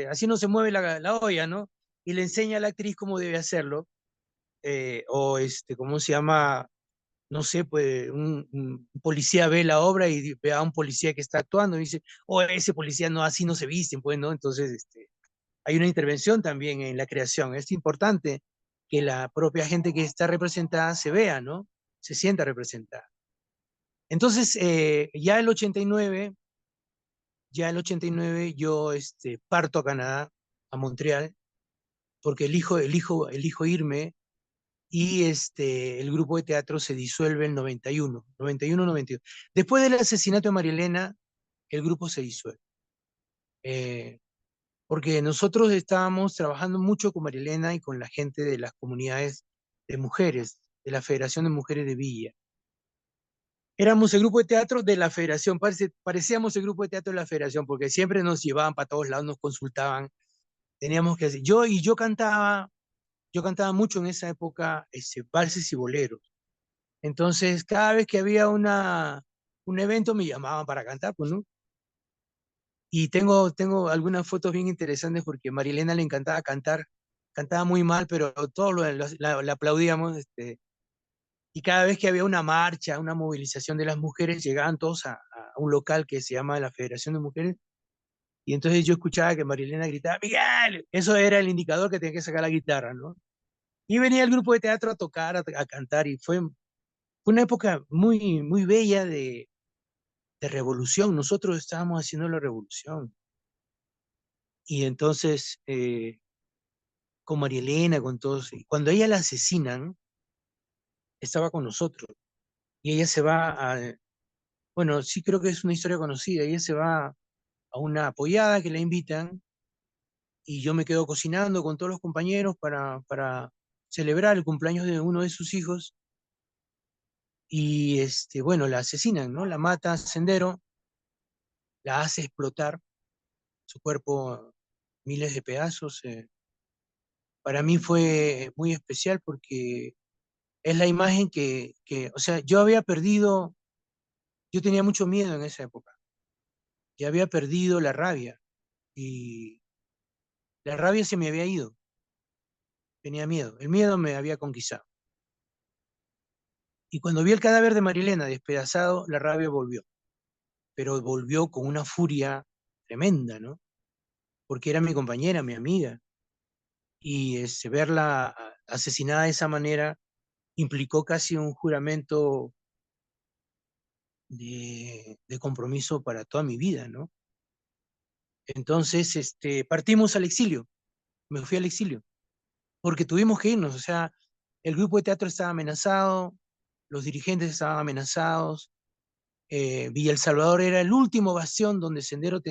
así no se mueve la olla, ¿no? Y le enseña a la actriz cómo debe hacerlo, o ¿cómo se llama? No sé, pues un policía ve la obra y ve a un policía que está actuando y dice, oh, ese policía no, así no se visten, pues, ¿no? Entonces, hay una intervención también en la creación. Es importante que la propia gente que está representada se vea, ¿no? Se sienta representada. Entonces, ya el 89 yo parto a Canadá, a Montreal, porque elijo irme y el grupo de teatro se disuelve en 91, 92. Después del asesinato de Marielena, el grupo se disuelve. Porque nosotros estábamos trabajando mucho con Marielena y con la gente de las comunidades de mujeres, de la Federación de Mujeres de Villa. Éramos el grupo de teatro de la Federación, parecíamos el grupo de teatro de la Federación, porque siempre nos llevaban para todos lados, nos consultaban, teníamos que hacer. Yo cantaba mucho en esa época valses y boleros. Entonces, cada vez que había un evento me llamaban para cantar, pues, ¿no? Y tengo algunas fotos bien interesantes porque a Marilena le encantaba cantar, cantaba muy mal, pero todos la aplaudíamos. Y cada vez que había una marcha, una movilización de las mujeres, llegaban todos a un local que se llama la Federación de Mujeres. Y entonces yo escuchaba que Marilena gritaba, Miguel, eso era el indicador que tenía que sacar la guitarra, ¿no? Y venía el grupo de teatro a tocar, a cantar, y fue una época muy, muy bella de revolución. Nosotros estábamos haciendo la revolución. Y entonces, con María Elena, con todos. Y cuando ella la asesinan, estaba con nosotros. Y ella se va bueno, sí creo que es una historia conocida. Ella se va a una apoyada que la invitan y yo me quedo cocinando con todos los compañeros para celebrar el cumpleaños de uno de sus hijos. Y bueno, la asesinan, ¿no? La mata Sendero, la hace explotar, su cuerpo miles de pedazos. Para mí fue muy especial porque es la imagen o sea, yo tenía mucho miedo en esa época, ya había perdido la rabia y la rabia se me había ido, tenía miedo, el miedo me había conquistado. Y cuando vi el cadáver de Marilena despedazado, la rabia volvió, pero volvió con una furia tremenda, ¿no? Porque era mi compañera, mi amiga, y verla asesinada de esa manera implicó casi un juramento de compromiso para toda mi vida, ¿no? Entonces, partimos al exilio, me fui al exilio, porque tuvimos que irnos, o sea, el grupo de teatro estaba amenazado, los dirigentes estaban amenazados, Villa El Salvador era el último bastión donde Sendero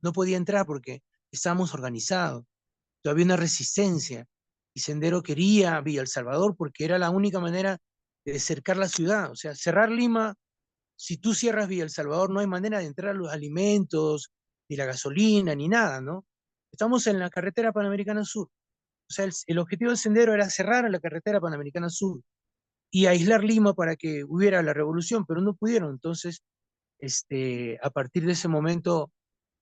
no podía entrar porque estábamos organizados, todavía una resistencia, y Sendero quería Villa El Salvador porque era la única manera de cercar la ciudad. O sea, cerrar Lima, si tú cierras Villa El Salvador, no hay manera de entrar a los alimentos, ni la gasolina, ni nada, ¿no? Estamos en la carretera Panamericana Sur. O sea, el objetivo del sendero era cerrar la carretera Panamericana Sur y aislar Lima para que hubiera la revolución, pero no pudieron. Entonces, a partir de ese momento,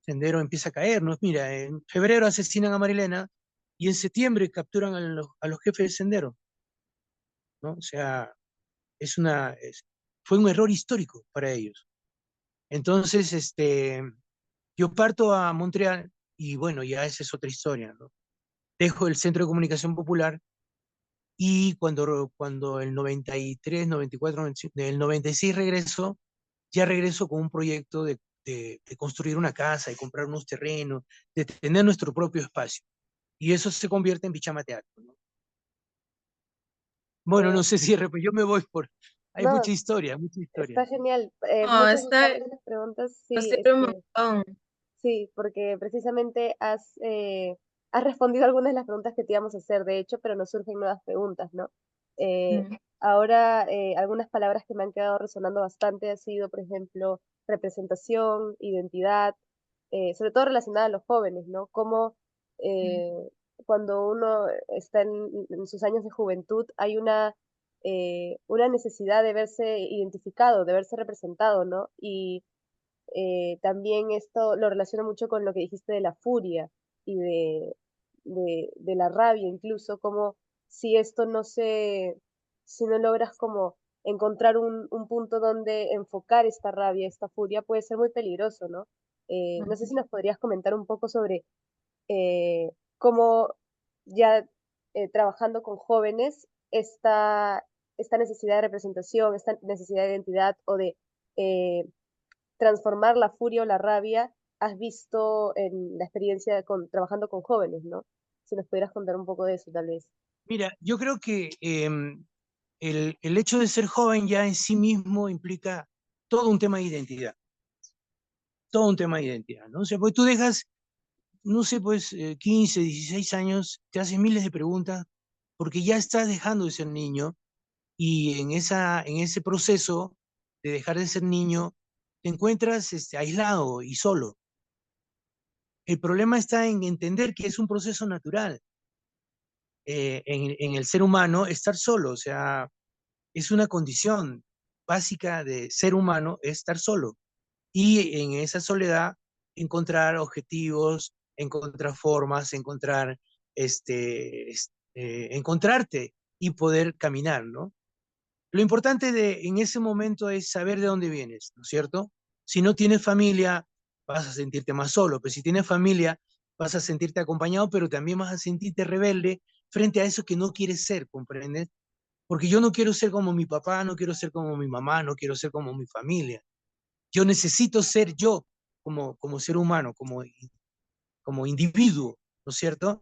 Sendero empieza a caer, ¿no? Mira, en febrero asesinan a Marilena y en septiembre capturan a los jefes del Sendero, ¿no? O sea, fue un error histórico para ellos. Entonces, yo parto a Montreal y bueno, ya esa es otra historia, ¿no? Dejo el Centro de Comunicación Popular y cuando el 93, 94, del 96 regreso, ya regreso con un proyecto de construir una casa, de comprar unos terrenos, de tener nuestro propio espacio. Y eso se convierte en Bichama Teatro, ¿no? Bueno, no sé si yo me voy por... Hay No, mucha historia, mucha historia. está genial. No, Muchas está, gracias por las preguntas. va a Sí, ser un montón. sí, porque precisamente has respondido algunas de las preguntas que te íbamos a hacer, de hecho, pero nos surgen nuevas preguntas, ¿no? Eh, Mm, ahora, algunas palabras que me han quedado resonando bastante ha sido, por ejemplo, representación, identidad, sobre todo relacionada a los jóvenes, ¿no? Cómo mm, eh, cuando uno está en sus años de juventud hay una necesidad de verse identificado, de verse representado, ¿no? Y también esto lo relaciono mucho con lo que dijiste de la furia y de la rabia incluso, como si esto no si no logras como encontrar un punto donde enfocar esta rabia, esta furia, puede ser muy peligroso, ¿no? No sé si nos podrías comentar un poco sobre cómo ya trabajando con jóvenes, esta necesidad de representación, esta necesidad de identidad o de eh, transformar la furia o la rabia has visto en la experiencia trabajando con jóvenes, ¿no? Si nos pudieras contar un poco de eso, tal vez. Mira, yo creo que el hecho de ser joven ya en sí mismo implica todo un tema de identidad, todo un tema de identidad, ¿no? O sea, pues tú dejas, no sé, pues 15, 16 años, te haces miles de preguntas porque ya estás dejando de ser niño y en ese proceso de dejar de ser niño te encuentras aislado y solo. El problema está en entender que es un proceso natural en el ser humano estar solo, o sea, es una condición básica de ser humano es estar solo. Y en esa soledad encontrar objetivos, encontrar formas, encontrarte y poder caminar, ¿no? Lo importante en ese momento es saber de dónde vienes, ¿no es cierto? Si no tienes familia, vas a sentirte más solo, pero si tienes familia, vas a sentirte acompañado, pero también vas a sentirte rebelde frente a eso que no quieres ser, ¿comprendes? Porque yo no quiero ser como mi papá, no quiero ser como mi mamá, no quiero ser como mi familia. Yo necesito ser yo como ser humano, como individuo, ¿no es cierto?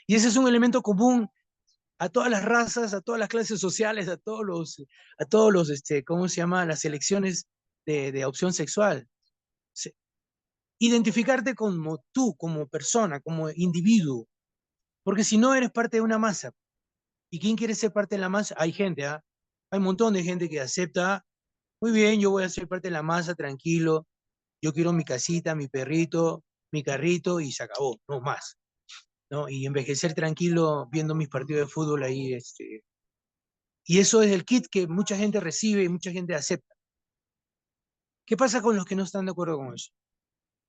Y ese es un elemento común a todas las razas, a todas las clases sociales, ¿cómo se llama? Las elecciones de opción sexual. Se- Identificarte como tú, como persona, como individuo, porque si no eres parte de una masa. ¿Y quién quiere ser parte de la masa? Hay gente, ¿ah? Hay un montón de gente que acepta, muy bien, yo voy a ser parte de la masa, tranquilo, yo quiero mi casita, mi perrito, mi carrito y se acabó, no más, ¿no? Y envejecer tranquilo viendo mis partidos de fútbol ahí, y eso es el kit que mucha gente recibe y mucha gente acepta. ¿Qué pasa con los que no están de acuerdo con eso?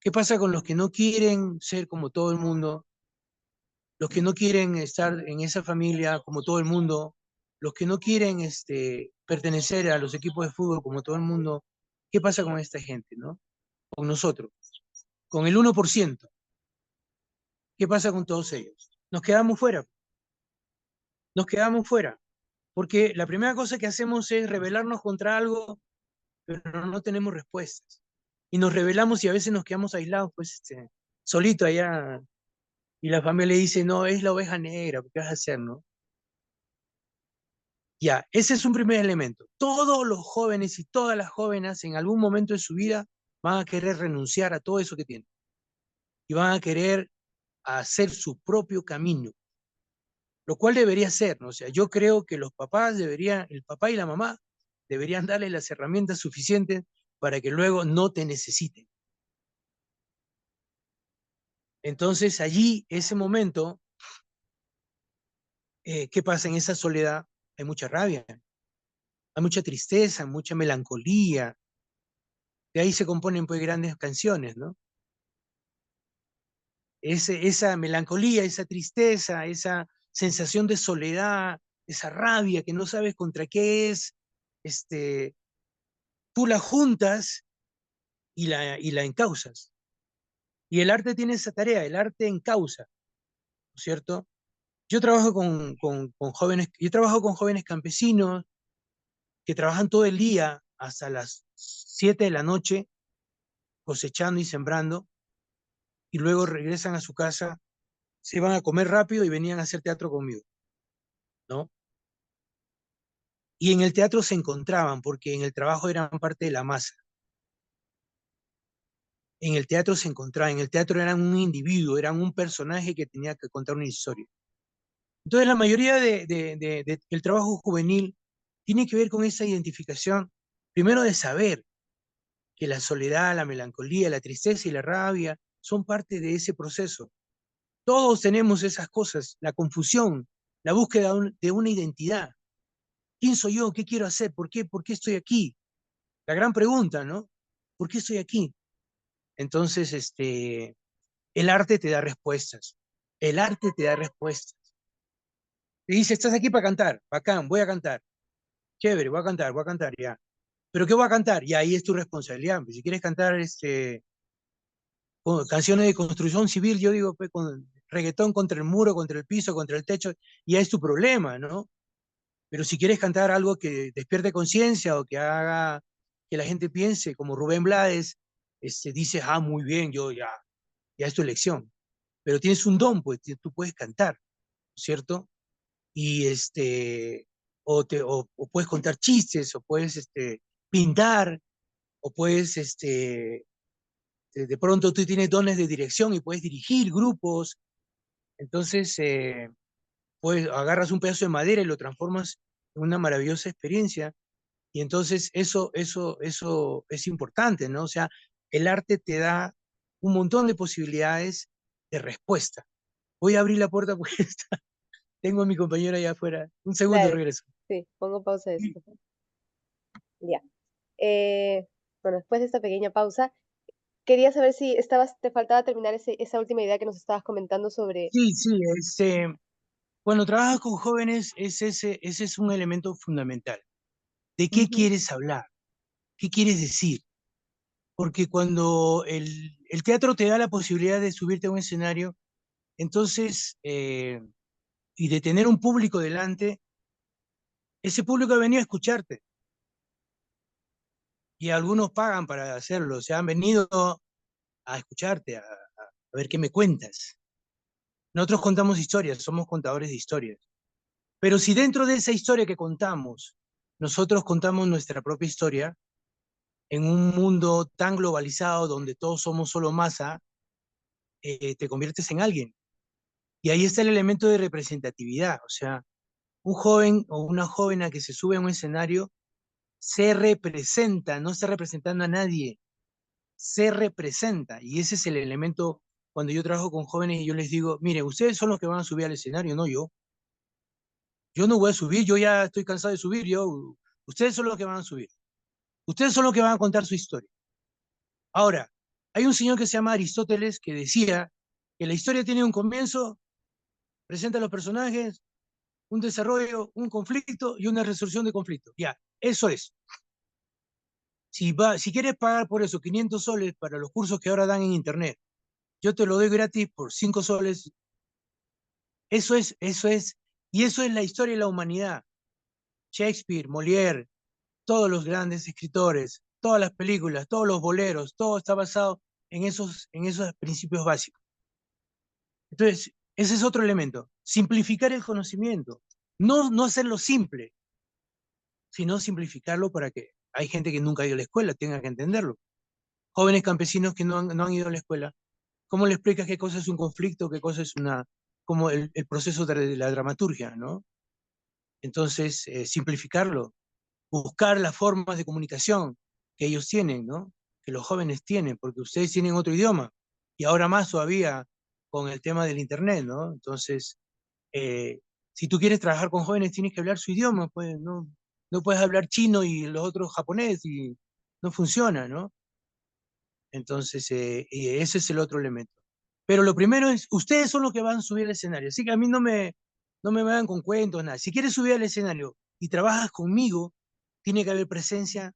¿Qué pasa con los que no quieren ser como todo el mundo? Los que no quieren estar en esa familia como todo el mundo, los que no quieren pertenecer a los equipos de fútbol como todo el mundo. ¿Qué pasa con esta gente, no? Con nosotros, con el 1%. ¿Qué pasa con todos ellos? Nos quedamos fuera, porque la primera cosa que hacemos es rebelarnos contra algo, pero no tenemos respuestas. Y nos rebelamos y a veces nos quedamos aislados, pues, solito allá, y la familia le dice, no, es la oveja negra, ¿qué vas a hacer, no? Ya, ese es un primer elemento. Todos los jóvenes y todas las jóvenes en algún momento de su vida van a querer renunciar a todo eso que tienen y van a querer hacer su propio camino. lo cual debería ser, ¿no? O sea, yo creo que los papás deberían, el papá y la mamá deberían darle las herramientas suficientes para que luego no te necesiten. Entonces allí, ese momento, ¿qué pasa en esa soledad? Hay mucha rabia, hay mucha tristeza, mucha melancolía. De ahí se componen pues grandes canciones, ¿no? Esa melancolía, esa tristeza, esa sensación de soledad, esa rabia que no sabes contra qué es, este, tú la juntas y la encauzas. Y el arte tiene esa tarea, el arte encausa, ¿no es cierto? Yo trabajo con jóvenes, yo trabajo con jóvenes campesinos que trabajan todo el día hasta las 7 de la noche cosechando y sembrando, y luego regresan a su casa, se van a comer rápido y venían a hacer teatro conmigo, ¿no? Y en el teatro se encontraban, porque en el trabajo eran parte de la masa. En el teatro se encontraban, en el teatro eran un individuo, eran un personaje que tenía que contar una historia. Entonces la mayoría del trabajo juvenil tiene que ver con esa identificación, primero de saber que la soledad, la melancolía, la tristeza y la rabia son parte de ese proceso. Todos tenemos esas cosas, la confusión, la búsqueda de una identidad. ¿Quién soy yo? ¿Qué quiero hacer? ¿Por qué estoy aquí? La gran pregunta, ¿no? ¿Por qué estoy aquí? Entonces, el arte te da respuestas. El arte te da respuestas. Te dice, estás aquí para cantar, bacán, voy a cantar. Chévere, voy a cantar, ya. ¿Pero qué voy a cantar? Y ahí es tu responsabilidad. Si quieres cantar canciones de construcción civil, yo digo, pues, con reggaetón contra el muro, contra el piso, contra el techo, ya es tu problema, ¿no? Pero si quieres cantar algo que despierte conciencia o que haga que la gente piense, como Rubén Blades, dice, ah, muy bien, yo ya, ya es tu elección. Pero tienes un don, pues tú puedes cantar, ¿cierto? Y o puedes contar chistes, o puedes pintar, o puedes, de pronto tú tienes dones de dirección y puedes dirigir grupos. Entonces, pues agarras un pedazo de madera y lo transformas en una maravillosa experiencia. Y entonces eso es importante, ¿no? O sea, el arte te da un montón de posibilidades de respuesta. Voy a abrir la puerta porque tengo a mi compañera allá afuera. Un segundo, Dale, regreso. sí, pongo pausa a Sí, esto. Ya. Eh, bueno, después de esta pequeña pausa, quería saber si te faltaba terminar esa última idea que nos estabas comentando sobre... sí, sí, cuando trabajas con jóvenes, ese es un elemento fundamental. ¿De qué Ujú. quieres hablar? ¿Qué quieres decir? Porque cuando el teatro te da la posibilidad de subirte a un escenario, entonces, y de tener un público delante, ese público ha venido a escucharte y algunos pagan para hacerlo, o sea, han venido a escucharte, a ver qué me cuentas. Nosotros contamos historias, somos contadores de historias. Pero si dentro de esa historia que contamos, nosotros contamos nuestra propia historia, en un mundo tan globalizado donde todos somos solo masa, te conviertes en alguien. Y ahí está el elemento de representatividad, o sea, un joven o una joven a que se sube a un escenario se representa, no está representando a nadie, se representa. Y ese es el elemento cuando yo trabajo con jóvenes y yo les digo, mire, ustedes son los que van a subir al escenario, no yo. Yo no voy a subir, yo ya estoy cansado de subir, ustedes son los que van a subir. Ustedes son los que van a contar su historia. Ahora, hay un señor que se llama Aristóteles que decía que la historia tiene un comienzo, presenta a los personajes, un desarrollo, un conflicto y una resolución de conflicto. Ya, eso es. Si quieres pagar por eso 500 soles para los cursos que ahora dan en internet, yo te lo doy gratis por 5 soles. Eso es, y eso es la historia de la humanidad. Shakespeare, Molière, todos los grandes escritores, todas las películas, todos los boleros, todo está basado en esos principios básicos. Entonces, ese es otro elemento. Simplificar el conocimiento. No hacerlo simple, sino simplificarlo para que hay gente que nunca ha ido a la escuela, tenga que entenderlo. Jóvenes campesinos que no han ido a la escuela, ¿cómo le explicas qué cosa es un conflicto, qué cosa es una como el proceso de la dramaturgia, ¿no? Entonces, simplificarlo, buscar las formas de comunicación que ellos tienen, ¿no? Que los jóvenes tienen, porque ustedes tienen otro idioma, y ahora más todavía con el tema del Internet, ¿no? Entonces, si tú quieres trabajar con jóvenes, tienes que hablar su idioma, pues no puedes hablar chino y los otros japonés, y no funciona, ¿no? Entonces, y ese es el otro elemento. Pero lo primero es, ustedes son los que van a subir al escenario, así que a mí no me vayan con cuentos, nada. Si quieres subir al escenario y trabajas conmigo, tiene que haber presencia,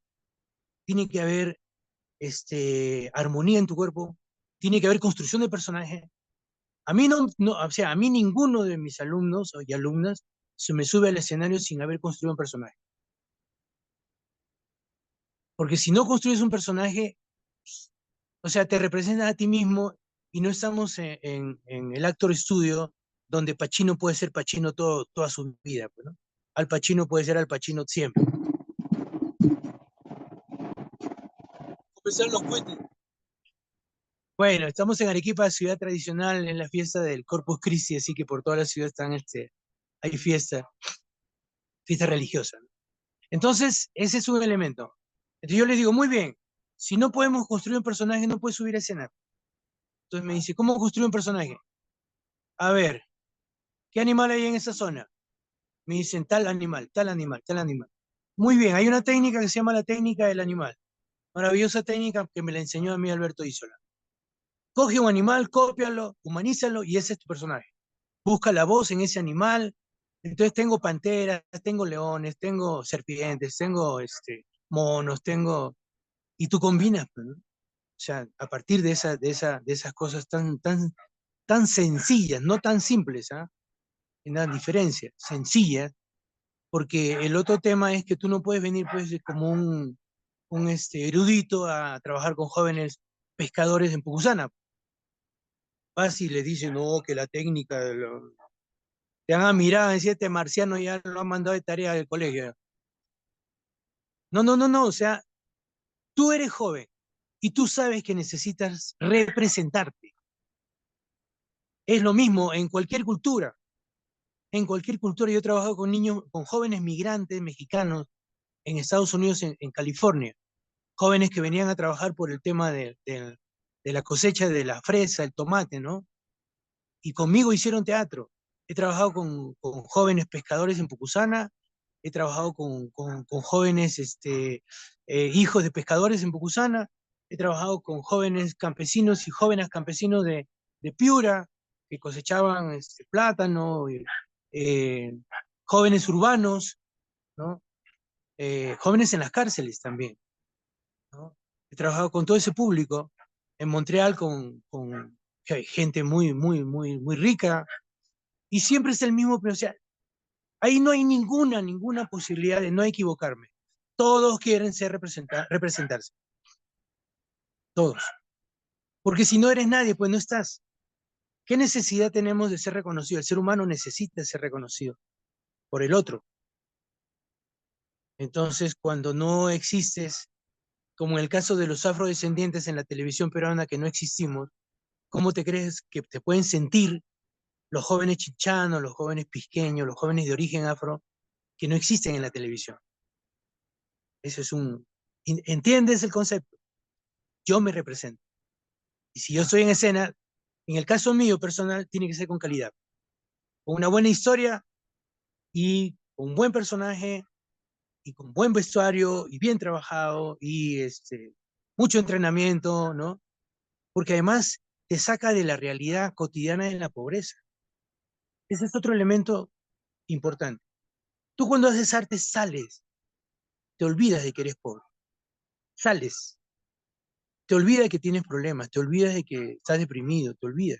tiene que haber armonía en tu cuerpo, tiene que haber construcción de personaje. A mí o sea, a mí ninguno de mis alumnos y alumnas se me sube al escenario sin haber construido un personaje. Porque si no construyes un personaje, o sea, te representas a ti mismo y no estamos en el actor estudio donde Pacino puede ser Pacino toda su vida, pues, ¿no? Al Pacino puede ser Al Pacino siempre. Comenzar los cohetes. Bueno, estamos en Arequipa, ciudad tradicional, en la fiesta del Corpus Christi, así que por toda la ciudad hay fiesta religiosa, ¿no? Entonces, ese es un elemento. Entonces yo les digo, muy bien, si no podemos construir un personaje, no puedes subir a escena. Entonces me dice, ¿cómo construir un personaje? A ver, ¿qué animal hay en esa zona? Me dicen, tal animal, tal animal, tal animal. Muy bien, hay una técnica que se llama la técnica del animal. Maravillosa técnica que me la enseñó a mí Alberto Isola. Coge un animal, cópialo, humanízalo y ese es tu personaje. Busca la voz en ese animal. Entonces tengo panteras, tengo leones, tengo serpientes, tengo monos, y tú combinas, pues, ¿no? O sea, a partir de esas cosas tan sencillas, no tan simples, ¿ah? En la diferencia, sencillas, porque el otro tema es que tú no puedes venir pues como un erudito a trabajar con jóvenes pescadores en Pucusana. Vas y le dicen, no, que la técnica, te van a mirar, decir, este marciano ya lo han mandado de tarea del colegio. No, no, no, no, o sea, tú eres joven y tú sabes que necesitas representarte. Es lo mismo en cualquier cultura. En cualquier cultura, yo he trabajado con niños, con jóvenes migrantes mexicanos en Estados Unidos, en California, jóvenes que venían a trabajar por el tema de la cosecha de la fresa, el tomate, ¿no? Y conmigo hicieron teatro. He trabajado con jóvenes pescadores en Pucusana, he trabajado con jóvenes hijos de pescadores en Pucusana, he trabajado con jóvenes campesinos y jóvenes campesinos de Piura, que cosechaban plátano, eh, jóvenes urbanos, ¿no? Jóvenes en las cárceles también, ¿no? He trabajado con todo ese público en Montreal con gente muy, muy, muy, muy rica, y siempre es el mismo, pero o sea, ahí no hay ninguna posibilidad de no equivocarme. Todos quieren representarse, todos. Porque si no eres nadie, pues no estás. ¿Qué necesidad tenemos de ser reconocido? El ser humano necesita ser reconocido por el otro. Entonces, cuando no existes, como en el caso de los afrodescendientes en la televisión peruana que no existimos, ¿cómo te crees que te pueden sentir los jóvenes chichanos, los jóvenes pisqueños, los jóvenes de origen afro que no existen en la televisión? Eso es ¿entiendes el concepto? Yo me represento. Y si yo estoy en escena, en el caso mío personal, tiene que ser con calidad, con una buena historia y con un buen personaje y con buen vestuario y bien trabajado y mucho entrenamiento, ¿no? Porque además te saca de la realidad cotidiana de la pobreza. Ese es otro elemento importante. Tú cuando haces arte sales, te olvidas de que eres pobre, sales, te olvidas de que tienes problemas, te olvidas de que estás deprimido, te olvidas,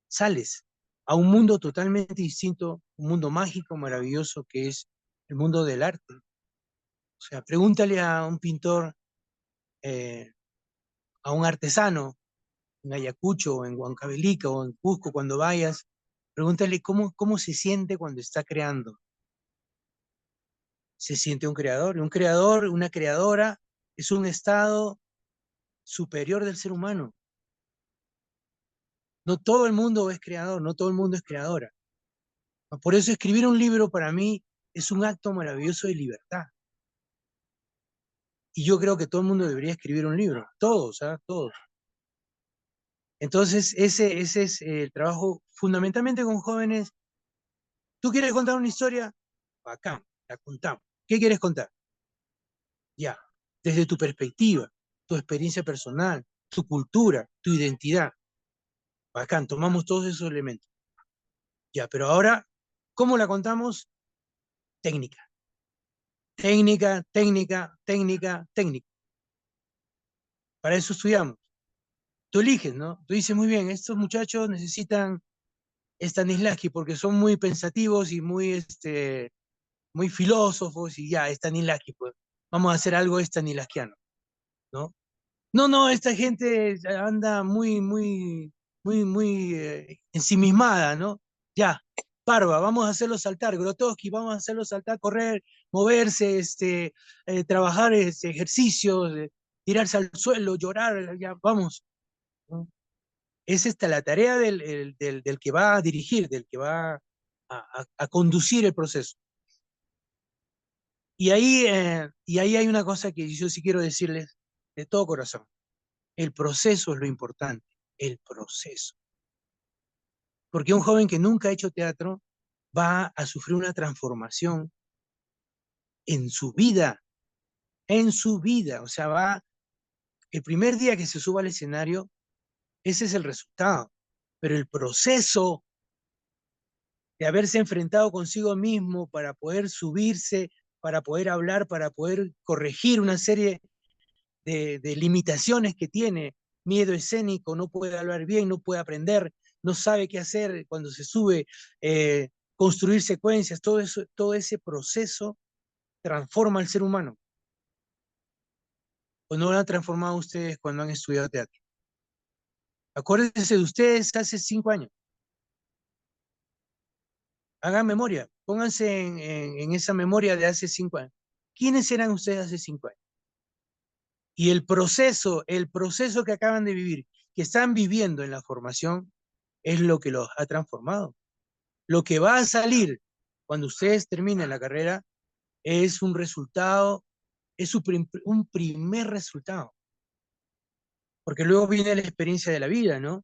sales a un mundo totalmente distinto, un mundo mágico, maravilloso que es el mundo del arte. O sea, pregúntale a un pintor, eh, a un artesano en Ayacucho, o en Huancavelica, o en Cusco, cuando vayas, pregúntale cómo se siente cuando está creando. Se siente un creador, y un creador, una creadora, es un estado superior del ser humano. No todo el mundo es creador, no todo el mundo es creadora. Por eso escribir un libro para mí es un acto maravilloso de libertad. Y yo creo que todo el mundo debería escribir un libro, todos, ¿ah? Todos. Entonces, ese es el trabajo fundamentalmente con jóvenes. ¿Tú quieres contar una historia? Bacán, la contamos. ¿Qué quieres contar? Ya, desde tu perspectiva, tu experiencia personal, tu cultura, tu identidad. Bacán, tomamos todos esos elementos. Ya, pero ahora, ¿cómo la contamos? Técnica. Técnica, técnica, técnica, técnica. Para eso estudiamos. Tú eliges, ¿no? Tú dices, muy bien, estos muchachos necesitan Stanislavski porque son muy pensativos y muy, muy filósofos y ya, Stanislavski, pues vamos a hacer algo stanislavskiano, ¿no? No, no, esta gente anda muy ensimismada, ¿no? Ya, Parva, vamos a hacerlo saltar, Grotowski, vamos a hacerlo saltar, correr, moverse, trabajar ejercicios, tirarse al suelo, llorar, ya, vamos, ¿no? Es esta la tarea del que va a dirigir, del que va a conducir el proceso. Y ahí hay una cosa que yo sí quiero decirles de todo corazón. El proceso es lo importante, el proceso. Porque un joven que nunca ha hecho teatro va a sufrir una transformación en su vida, en su vida. O sea, el primer día que se suba al escenario, ese es el resultado. Pero el proceso de haberse enfrentado consigo mismo para poder subirse, para poder hablar, para poder corregir una serie de limitaciones que tiene, miedo escénico, no puede hablar bien, no puede aprender, no sabe qué hacer cuando se sube, construir secuencias, todo eso, todo ese proceso transforma al ser humano. ¿O no lo han transformado ustedes cuando han estudiado teatro? Acuérdense de ustedes hace 5 años. Hagan memoria, pónganse en esa memoria de hace 5 años. ¿Quiénes eran ustedes hace 5 años? Y el proceso que acaban de vivir, que están viviendo en la formación, es lo que los ha transformado. Lo que va a salir cuando ustedes terminen la carrera es un resultado, es un primer resultado. Porque luego viene la experiencia de la vida, ¿no?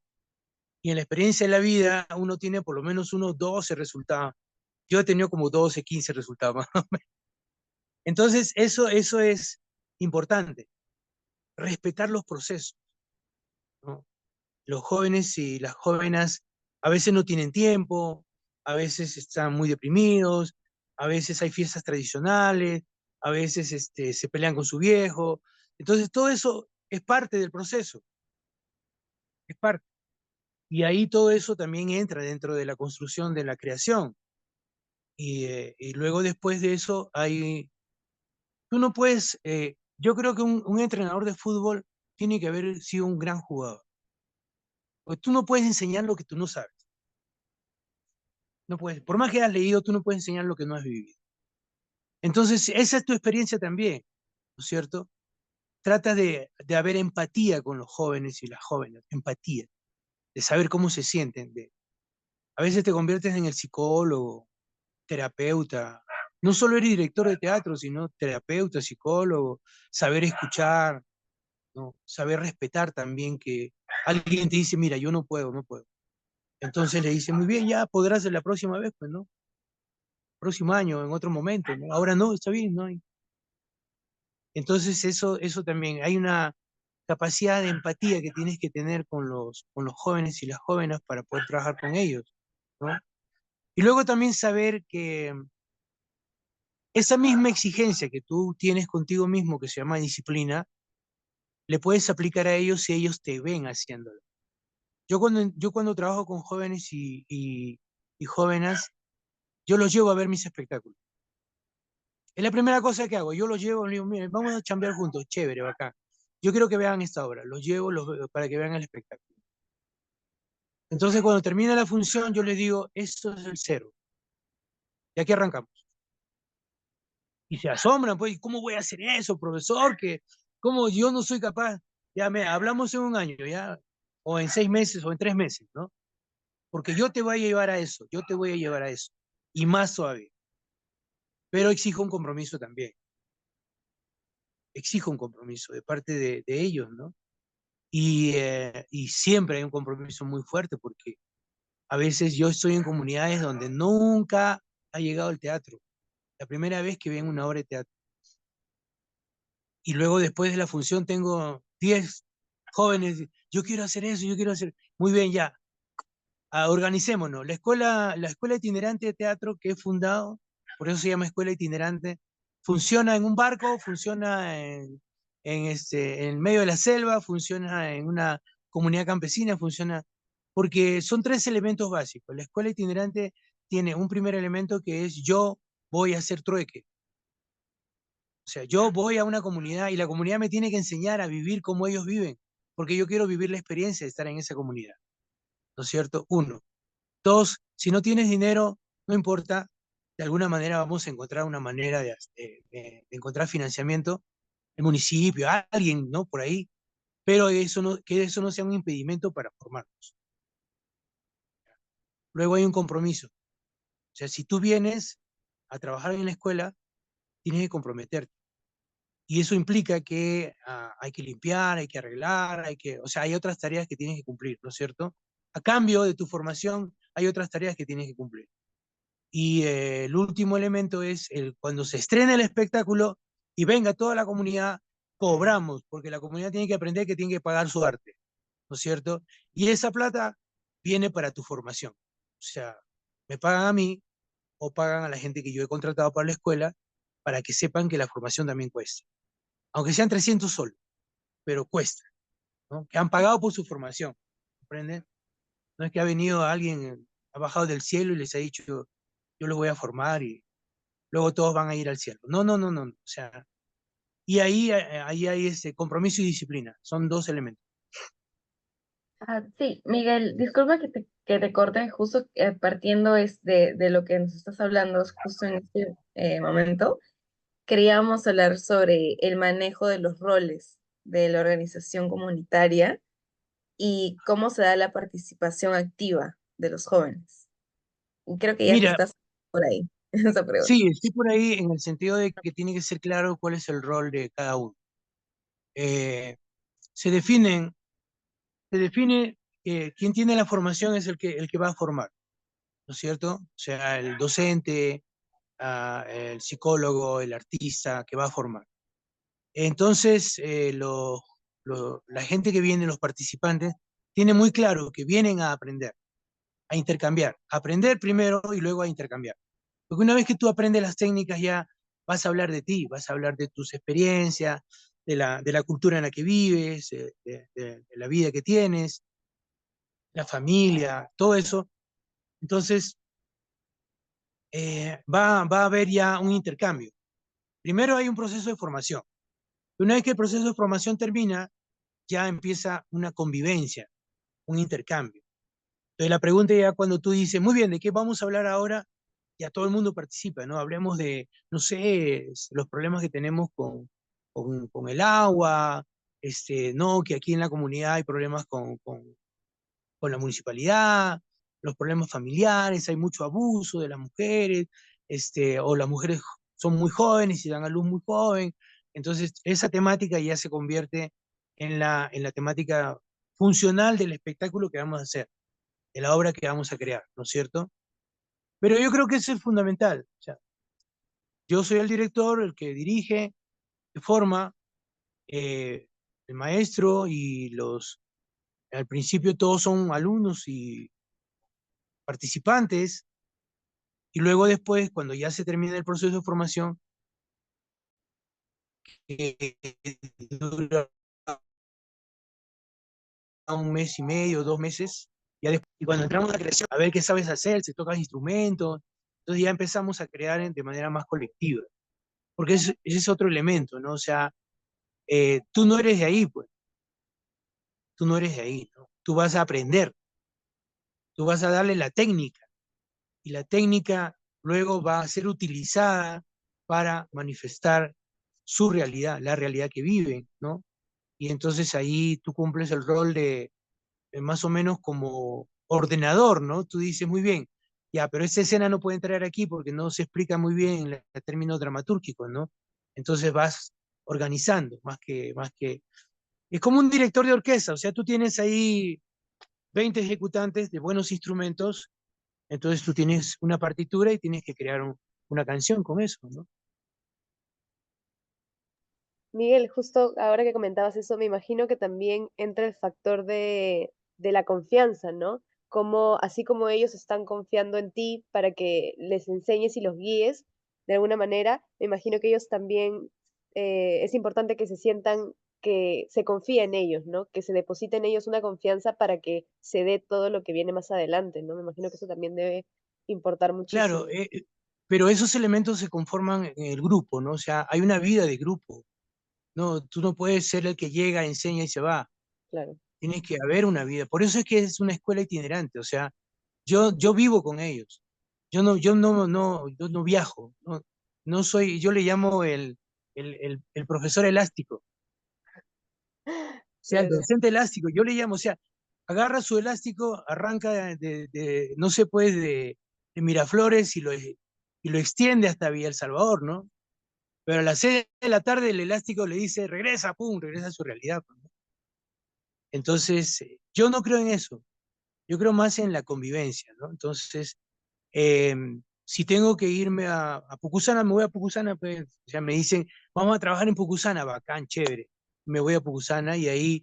Y en la experiencia de la vida uno tiene por lo menos unos 12 resultados. Yo he tenido como 12, 15 resultados más o menos. Entonces, eso es importante, respetar los procesos, ¿no? Los jóvenes y las jóvenes a veces no tienen tiempo, a veces están muy deprimidos, a veces hay fiestas tradicionales, a veces se pelean con su viejo. Entonces, todo eso es parte del proceso, es parte. Y ahí todo eso también entra dentro de la construcción de la creación. Y luego después de eso tú no puedes, yo creo que un entrenador de fútbol tiene que haber sido un gran jugador. Porque tú no puedes enseñar lo que tú no sabes. No puedes, por más que hayas leído, tú no puedes enseñar lo que no has vivido. Entonces, esa es tu experiencia también, ¿no es cierto? Trata de haber empatía con los jóvenes y las jóvenes, empatía, de saber cómo se sienten. A veces te conviertes en el psicólogo, terapeuta. No solo eres director de teatro, sino terapeuta, psicólogo, saber escuchar, ¿no? Saber respetar también que alguien te dice, mira, yo no puedo, no puedo. Entonces le dice, muy bien, ya podrás la próxima vez, pues, ¿no? Próximo año, en otro momento, ¿no? Ahora no, está bien, ¿no? Entonces eso también, hay una capacidad de empatía que tienes que tener con los jóvenes y las jóvenes para poder trabajar con ellos, ¿no? Y luego también saber que esa misma exigencia que tú tienes contigo mismo, que se llama disciplina, le puedes aplicar a ellos si ellos te ven haciéndolo. Yo cuando trabajo con jóvenes y jóvenes, yo los llevo a ver mis espectáculos. Es la primera cosa que hago. Yo los llevo, les digo, miren, vamos a chambear juntos, chévere, bacán. Yo quiero que vean esta obra, los llevo para que vean el espectáculo. Entonces, cuando termina la función, yo les digo, esto es el cero. Y aquí arrancamos. Y se asombran, pues, ¿cómo voy a hacer eso, profesor? ¿Cómo yo no soy capaz? Ya, me hablamos en un año, ya. o en 6 meses, o en 3 meses, ¿no? Porque yo te voy a llevar a eso, yo te voy a llevar a eso, y más todavía. Pero exijo un compromiso también, exijo un compromiso de parte de ellos, ¿no? Y siempre hay un compromiso muy fuerte, porque a veces yo estoy en comunidades donde nunca ha llegado el teatro, la primera vez que ven una obra de teatro. Y luego después de la función tengo 10 jóvenes, yo quiero hacer eso, yo quiero hacer, muy bien, ya, organicémonos. La escuela itinerante de teatro que he fundado, por eso se llama escuela itinerante, funciona en un barco, funciona en medio de la selva, funciona en una comunidad campesina, funciona, porque son 3 elementos básicos. La escuela itinerante tiene un primer elemento que es yo voy a hacer trueque. O sea, yo voy a una comunidad y la comunidad me tiene que enseñar a vivir como ellos viven, porque yo quiero vivir la experiencia de estar en esa comunidad, ¿no es cierto? Uno. Dos, si no tienes dinero, no importa, de alguna manera vamos a encontrar una manera de encontrar financiamiento, el municipio, alguien, ¿no? Por ahí, pero eso no, que eso no sea un impedimento para formarnos. Luego hay un compromiso. O sea, si tú vienes a trabajar en la escuela, tienes que comprometerte. Y eso implica que hay que limpiar, hay que arreglar, o sea, hay otras tareas que tienes que cumplir, ¿no es cierto? A cambio de tu formación, hay otras tareas que tienes que cumplir. Y el último elemento es cuando se estrena el espectáculo y venga toda la comunidad, cobramos, porque la comunidad tiene que aprender que tiene que pagar su arte, ¿no es cierto? Y esa plata viene para tu formación. O sea, me pagan a mí o pagan a la gente que yo he contratado para la escuela para que sepan que la formación también cuesta. Aunque sean 300 soles, pero cuesta, ¿no? Que han pagado por su formación, ¿comprenden? No es que ha venido alguien, ha bajado del cielo y les ha dicho, yo los voy a formar y luego todos van a ir al cielo. No, no, no, no. O sea, y ahí hay ese compromiso y disciplina. Son 2 elementos. Sí, Miguel, disculpa que te corte justo partiendo de lo que nos estás hablando justo en este momento. Queríamos hablar sobre el manejo de los roles de la organización comunitaria y cómo se da la participación activa de los jóvenes. Y creo que ya Mira, estás por ahí, en esa pregunta. sí, estoy por ahí en el sentido de que tiene que ser claro cuál es el rol de cada uno. Eh, se definen, se define que quien tiene la formación es el que va a formar, ¿no es cierto? O sea, el docente, el psicólogo, el artista que va a formar. Entonces, la gente que viene, los participantes, tiene muy claro que vienen a aprender, a intercambiar. A aprender primero y luego a intercambiar. Porque una vez que tú aprendes las técnicas ya vas a hablar de ti, vas a hablar de tus experiencias, de la cultura en la que vives, de la vida que tienes, la familia, todo eso. Entonces, va a haber ya un intercambio. Primero hay un proceso de formación. Una vez que el proceso de formación termina, ya empieza una convivencia, un intercambio. Entonces la pregunta ya cuando tú dices, muy bien, ¿de qué vamos a hablar ahora? Ya todo el mundo participa, ¿no? Hablemos de, no sé, los problemas que tenemos con el agua, no, que aquí en la comunidad hay problemas con la municipalidad, los problemas familiares, hay mucho abuso de las mujeres, o las mujeres son muy jóvenes y dan a luz muy joven. Entonces, esa temática ya se convierte en la temática funcional del espectáculo que vamos a hacer, de la obra que vamos a crear, ¿no es cierto? Pero yo creo que eso es fundamental. O sea, yo soy el director, el que dirige, que forma, el maestro al principio todos son alumnos y participantes, y luego después, cuando ya se termina el proceso de formación, dura un mes y medio, 2 meses, y cuando entramos a la creación, a ver qué sabes hacer, se tocan instrumentos, entonces ya empezamos a crear de manera más colectiva, porque ese es otro elemento, ¿no? O sea, tú no eres de ahí, pues, tú no eres de ahí, ¿no? Tú vas a aprender, tú vas a darle la técnica, y la técnica luego va a ser utilizada para manifestar su realidad, la realidad que viven, ¿no? Y entonces ahí tú cumples el rol más o menos como ordenador, ¿no? Tú dices, muy bien, ya, pero esa escena no puede entrar aquí porque no se explica muy bien en términos dramatúrgicos, ¿no? Entonces vas organizando, es como un director de orquesta, o sea, tú tienes ahí 20 ejecutantes de buenos instrumentos, entonces tú tienes una partitura y tienes que crear una canción con eso, ¿no? Miguel, justo ahora que comentabas eso, me imagino que también entra el factor de la confianza, ¿no? Como, así como ellos están confiando en ti para que les enseñes y los guíes de alguna manera, me imagino que ellos también, es importante que se sientan que se confía en ellos, ¿no? Que se deposite en ellos una confianza para que se dé todo lo que viene más adelante, ¿no? Me imagino que eso también debe importar Claro, muchísimo, pero esos elementos se conforman en el grupo, ¿no? O sea, hay una vida de grupo, ¿no? Tú no puedes ser el que llega, enseña y se va. claro. Tiene que haber una vida. Por eso es que es una escuela itinerante, o sea, yo vivo con ellos. Yo no viajo, no, no soy, yo le llamo el profesor elástico, o sea, el Claro. docente elástico, yo le llamo, o sea, agarra su elástico, arranca no sé, pues, de Miraflores y lo extiende hasta Villa El Salvador, ¿no? Pero a las 6 de la tarde el elástico le dice, regresa, pum, regresa a su realidad, pues, ¿no? Entonces, yo no creo en eso, yo creo más en la convivencia, ¿no? Entonces, Eh, si tengo que irme a Pucusana, me voy a Pucusana, pues, o sea, me dicen, vamos a trabajar en Pucusana, bacán, chévere. Me voy a Pucusana y ahí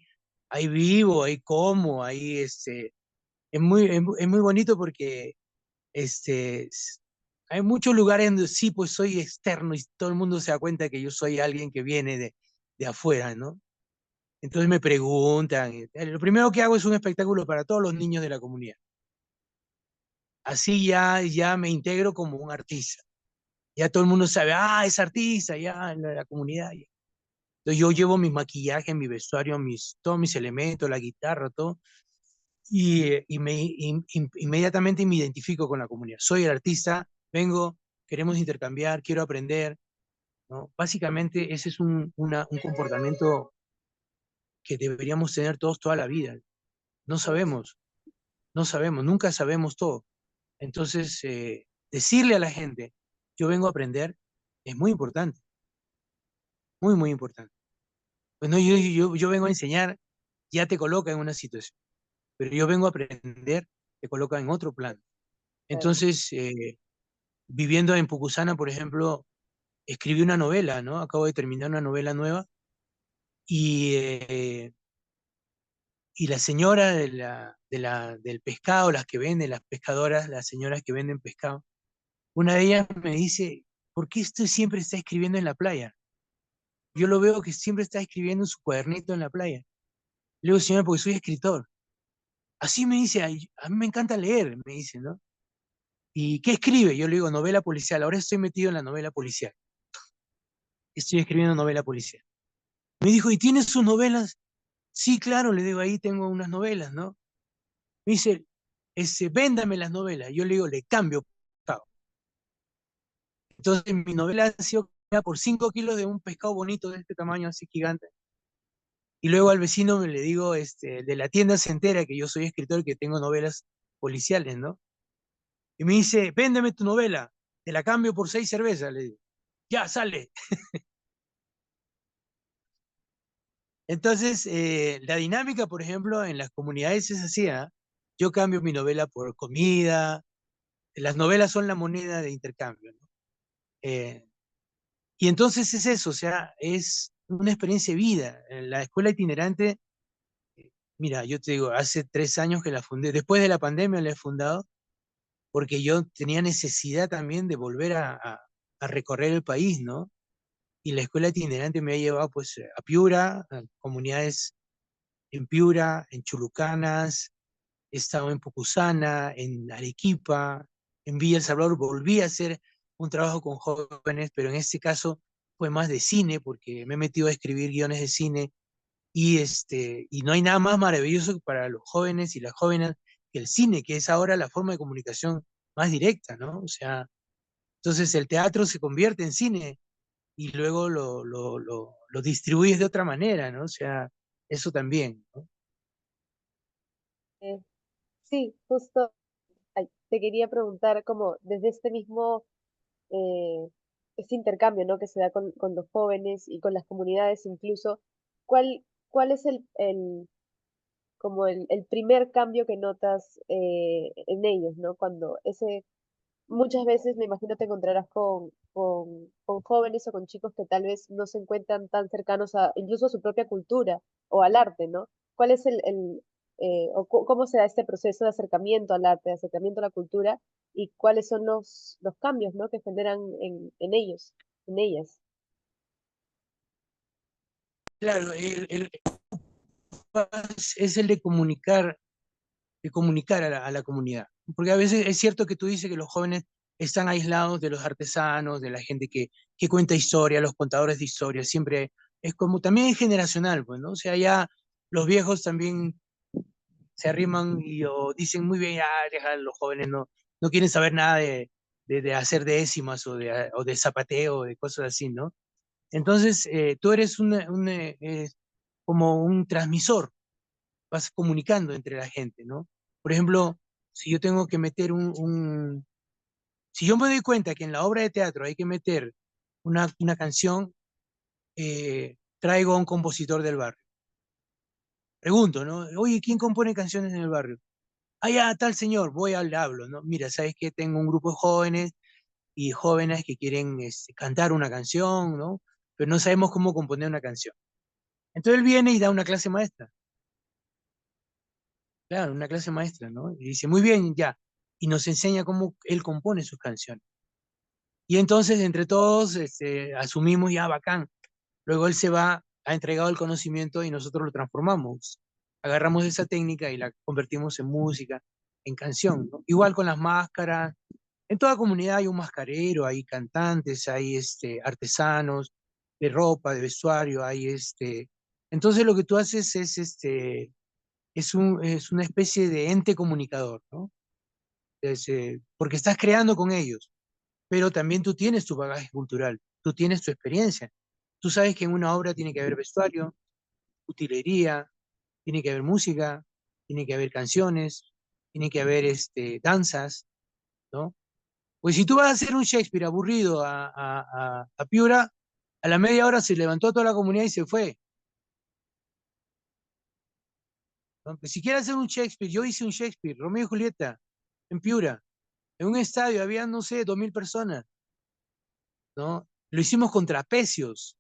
vivo, ahí como, ahí, es muy bonito porque, hay muchos lugares donde sí, pues soy externo y todo el mundo se da cuenta que yo soy alguien que viene de afuera, ¿no? Entonces me preguntan, lo primero que hago es un espectáculo para todos los niños de la comunidad. Así ya me integro como un artista. Ya todo el mundo sabe, es artista, ya en la comunidad. Ya. Entonces yo llevo mi maquillaje, mi vestuario, todos mis elementos, la guitarra, todo, inmediatamente me identifico con la comunidad. Soy el artista, vengo, queremos intercambiar, quiero aprender, ¿no? Básicamente ese es un comportamiento que deberíamos tener todos toda la vida. No sabemos, no sabemos, nunca sabemos todo. Entonces, decirle a la gente, yo vengo a aprender, es muy importante, muy, muy importante. Pues no, yo vengo a enseñar, ya te coloca en una situación, pero yo vengo a aprender, te coloca en otro plano. Claro. Entonces, viviendo en Pucusana, por ejemplo, escribí una novela, ¿no? Acabo de terminar una novela nueva y, y la señora del pescado, las que venden, las pescadoras, las señoras que venden pescado, una de ellas me dice, ¿por qué usted siempre está escribiendo en la playa? Yo lo veo que siempre está escribiendo en su cuadernito en la playa. Le digo, señora, porque soy escritor. Así me dice, "Ay, a mí me encanta leer", me dice, ¿no? ¿Y qué escribe? Yo le digo, novela policial. Ahora estoy metido en la novela policial. Estoy escribiendo novela policial. Me dijo, ¿y tienes sus novelas? Sí, claro, le digo, ahí tengo unas novelas, ¿no? Me dice, véndame las novelas. Yo le digo, le cambio. Pescado. Entonces mi novela ha sido cambiada por 5 kilos de un pescado bonito de este tamaño, así gigante. Y luego al vecino le digo, de la tienda se entera que yo soy escritor y que tengo novelas policiales, ¿no? Y me dice, véndeme tu novela, te la cambio por 6 cervezas, le digo. Ya, sale. Entonces, la dinámica, por ejemplo, en las comunidades es así, ¿ah? Yo cambio mi novela por comida, las novelas son la moneda de intercambio, ¿no? Eh, y entonces es eso, o sea, es una experiencia de vida. En la escuela itinerante, mira, yo te digo, hace 3 años que la fundé, después de la pandemia la he fundado, porque yo tenía necesidad también de volver a recorrer el país, ¿no? Y la escuela itinerante me ha llevado pues a Piura, a comunidades en Piura, en Chulucanas, he estado en Pucusana, en Arequipa, en Villa El Salvador, volví a hacer un trabajo con jóvenes, pero en este caso fue más de cine, porque me he metido a escribir guiones de cine y no hay nada más maravilloso para los jóvenes y las jóvenes que el cine, que es ahora la forma de comunicación más directa, ¿no? O sea, entonces el teatro se convierte en cine y luego lo distribuyes de otra manera, ¿no? O sea, eso también, ¿no? Eh, sí, justo te quería preguntar como desde este mismo, eh, este intercambio, ¿no? Que se da con los jóvenes y con las comunidades incluso, ¿cuál es como el primer cambio que notas en ellos, ¿no? Cuando muchas veces me imagino te encontrarás con jóvenes o con chicos que tal vez no se encuentran tan cercanos incluso a su propia cultura o al arte, ¿no? ¿Cuál es cómo se da este proceso de acercamiento al arte, de acercamiento a la cultura y cuáles son los cambios, ¿no? Que generan en ellos, en ellas? Claro, el es el de comunicar a la comunidad. Porque a veces es cierto que tú dices que los jóvenes están aislados de los artesanos, de la gente que cuenta historia, los contadores de historia, siempre es como también es generacional, pues, ¿no? O sea, ya los viejos también se arriman y o dicen muy bien, ah, deja, los jóvenes no quieren saber nada de hacer décimas o de zapateo, de cosas así, ¿no? Entonces, tú eres como un transmisor, vas comunicando entre la gente, ¿no? Por ejemplo, si yo tengo que meter si yo me doy cuenta que en la obra de teatro hay que meter una canción, traigo a un compositor del barrio. Pregunto, ¿no? Oye, ¿quién compone canciones en el barrio? Ah, ya, tal señor, voy al hablo, ¿no? Mira, ¿sabes qué? Tengo un grupo de jóvenes y jóvenes que quieren cantar una canción, ¿no? Pero no sabemos cómo componer una canción. Entonces él viene y da una clase maestra. Claro, una clase maestra, ¿no? Y dice, muy bien, ya. Y nos enseña cómo él compone sus canciones. Y entonces, entre todos, asumimos ya bacán. Luego él se va, ha entregado el conocimiento y nosotros lo transformamos. Agarramos esa técnica y la convertimos en música, en canción, ¿no? Igual con las máscaras. En toda comunidad hay un mascarero, hay cantantes, hay artesanos de ropa, de vestuario, hay Entonces lo que tú haces es una especie de ente comunicador, ¿no? Porque estás creando con ellos, pero también tú tienes tu bagaje cultural, tú tienes tu experiencia. Tú sabes que en una obra tiene que haber vestuario, utilería, tiene que haber música, tiene que haber canciones, tiene que haber danzas, ¿no? Pues si tú vas a hacer un Shakespeare aburrido a Piura, a la media hora se levantó toda la comunidad y se fue, ¿no? Pues si quieres hacer un Shakespeare, yo hice un Shakespeare, Romeo y Julieta, en Piura, en un estadio, había, no sé, 2000 personas, ¿no? Lo hicimos con trapecios.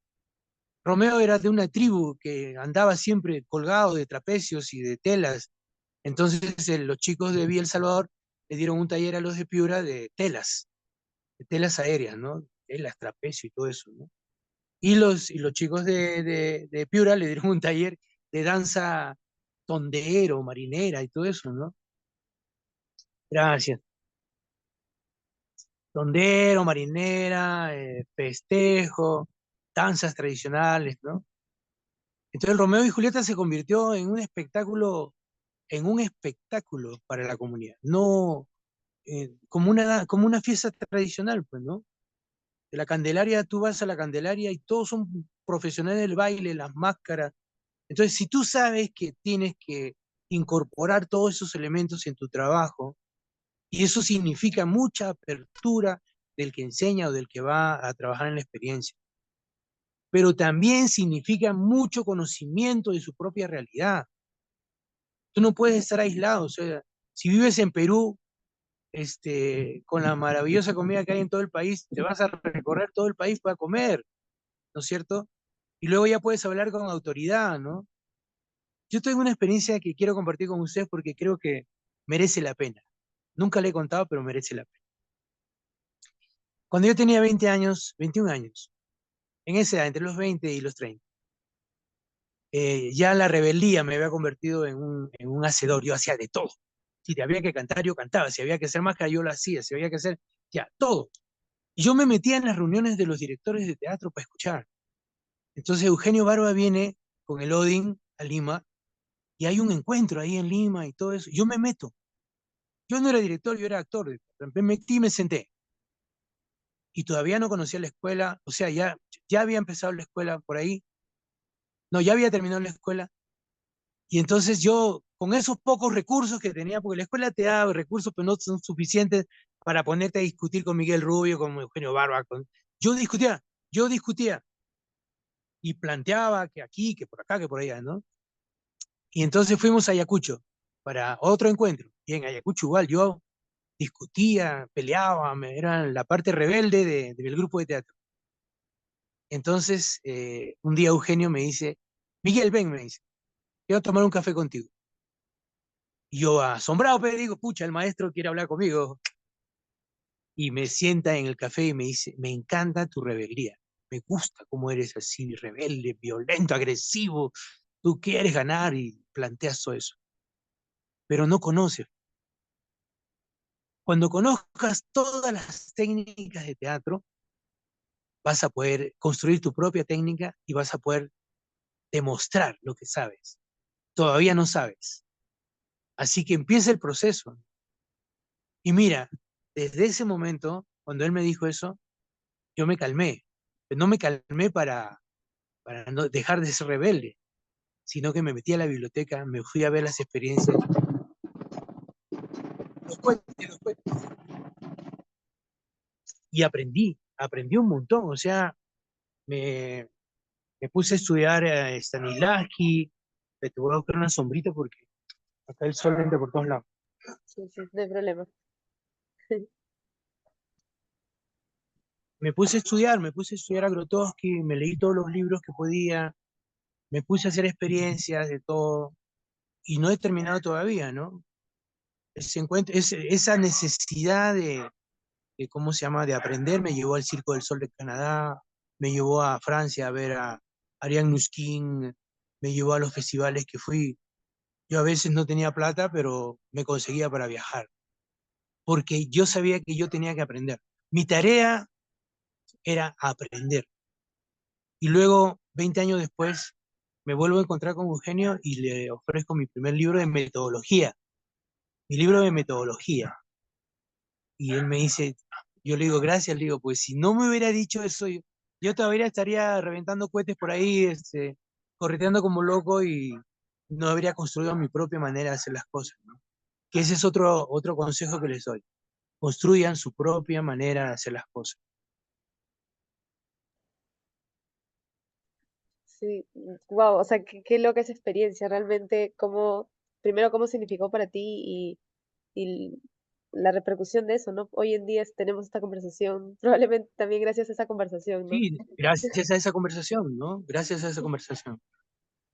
Romeo era de una tribu que andaba siempre colgado de trapecios y de telas. Entonces los chicos de Villa El Salvador le dieron un taller a los de Piura de telas aéreas, ¿no? Telas, trapecio y todo eso, ¿no? Y los chicos de Piura le dieron un taller de danza tondero, marinera y todo eso, ¿no? Gracias. Tondero, marinera, festejo, danzas tradicionales, ¿no? Entonces Romeo y Julieta se convirtió en un espectáculo para la comunidad, no como una fiesta tradicional, pues, ¿no? De la Candelaria, tú vas a la Candelaria y todos son profesionales del baile, las máscaras. Entonces, si tú sabes que tienes que incorporar todos esos elementos en tu trabajo, y eso significa mucha apertura del que enseña o del que va a trabajar en la experiencia, pero también significa mucho conocimiento de su propia realidad. Tú no puedes estar aislado, o sea, si vives en Perú, con la maravillosa comida que hay en todo el país, te vas a recorrer todo el país para comer, ¿no es cierto? Y luego ya puedes hablar con autoridad, ¿no? Yo tengo una experiencia que quiero compartir con ustedes porque creo que merece la pena. Nunca le he contado, pero merece la pena. Cuando yo tenía 20 años, 21 años, en esa edad, entre los 20 y los 30, ya la rebeldía me había convertido en un hacedor. Yo hacía de todo. Si había que cantar, yo cantaba. Si había que hacer máscara, yo lo hacía. Si había que hacer, ya, todo. Y yo me metía en las reuniones de los directores de teatro para escuchar. Entonces Eugenio Barba viene con el Odin a Lima y hay un encuentro ahí en Lima y todo eso. Yo me meto. Yo no era director, yo era actor. Me metí y me senté. Y todavía no conocía la escuela. O sea, ya había empezado la escuela por ahí. No, ya había terminado la escuela. Y entonces yo, con esos pocos recursos que tenía, porque la escuela te da recursos, pero no son suficientes para ponerte a discutir con Miguel Rubio, con Eugenio Barba. Yo discutía, yo discutía y planteaba que aquí, que por acá, que por allá, ¿no? Y entonces fuimos a Ayacucho para otro encuentro. Y en Ayacucho igual yo discutía, peleaba, era la parte rebelde del grupo de teatro. Entonces, un día Eugenio me dice, Miguel, ven, me dice, quiero tomar un café contigo. Y yo asombrado, pero digo, pucha, el maestro quiere hablar conmigo. Y me sienta en el café y me dice, me encanta tu rebeldía, me gusta cómo eres así, rebelde, violento, agresivo, tú quieres ganar y planteas todo eso, pero no conoces. Cuando conozcas todas las técnicas de teatro, vas a poder construir tu propia técnica y vas a poder demostrar lo que sabes. Todavía no sabes. Así que empieza el proceso. Y mira, desde ese momento, cuando él me dijo eso, yo me calmé. No me calmé para no dejar de ser rebelde, sino que me metí a la biblioteca, me fui a ver las experiencias, los cuentos, y aprendí un montón. O sea, me, me puse a estudiar a Stanislavski, me tuve que buscar una sombrita porque acá el sol entra por todos lados. Sí, sí, no hay problema. Me puse a estudiar a Grotowski, me leí todos los libros que podía, me puse a hacer experiencias de todo, y no he terminado todavía, ¿no? Esa necesidad ¿cómo se llama?, de aprender, me llevó al Circo del Sol de Canadá, me llevó a Francia a ver a Ariane Nuskin, me llevó a los festivales que fui. Yo a veces no tenía plata, pero me conseguía para viajar, porque yo sabía que yo tenía que aprender. Mi tarea era aprender. Y luego, 20 años después, me vuelvo a encontrar con Eugenio y le ofrezco mi primer libro de metodología, mi libro de metodología. Y él me dice, yo le digo, gracias, le digo, pues si no me hubiera dicho eso, yo todavía estaría reventando cohetes por ahí, correteando como loco y no habría construido mi propia manera de hacer las cosas, ¿no? Que ese es otro consejo que les doy. Construyan su propia manera de hacer las cosas. Sí, wow, o sea, qué loca esa experiencia, realmente, primero cómo significó para ti y la repercusión de eso, ¿no? Hoy en día tenemos esta conversación, probablemente también gracias a esa conversación, ¿no? Sí, gracias a esa conversación, ¿no? Gracias a esa conversación.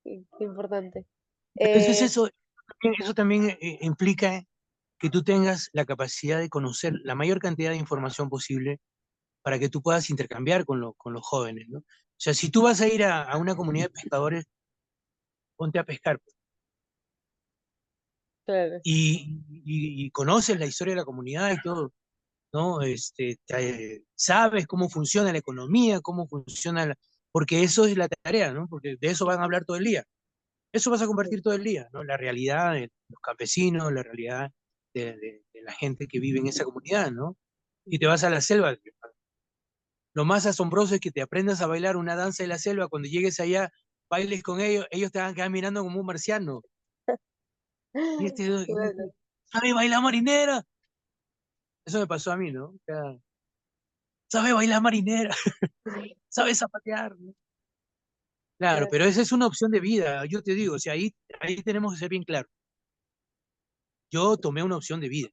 Qué importante. Entonces Eh, eso también implica que tú tengas la capacidad de conocer la mayor cantidad de información posible para que tú puedas intercambiar con los jóvenes, ¿no? O sea, si tú vas a ir a una comunidad de pescadores, ponte a pescar pues, claro, y conoces la historia de la comunidad y todo, ¿no? Sabes cómo funciona la economía, cómo funciona porque eso es la tarea, ¿no? Porque de eso van a hablar todo el día. Eso vas a sí, compartir todo el día, ¿no? La realidad de los campesinos, la realidad de la gente que vive en esa comunidad, ¿no? Y te ujú. vas a la selva. Lo más asombroso es que te aprendas a bailar una danza de la selva, cuando llegues allá, bailes con ellos, ellos te van a quedar mirando como un marciano. Bueno, ¿Sabe bailar marinera? Eso me pasó a mí, ¿no? O sea, ¿sabe bailar marinera? ¿Sabe zapatear? ¿No? Claro, claro, pero esa es una opción de vida, yo te digo, o sea, ahí tenemos que ser bien claros. Yo tomé una opción de vida.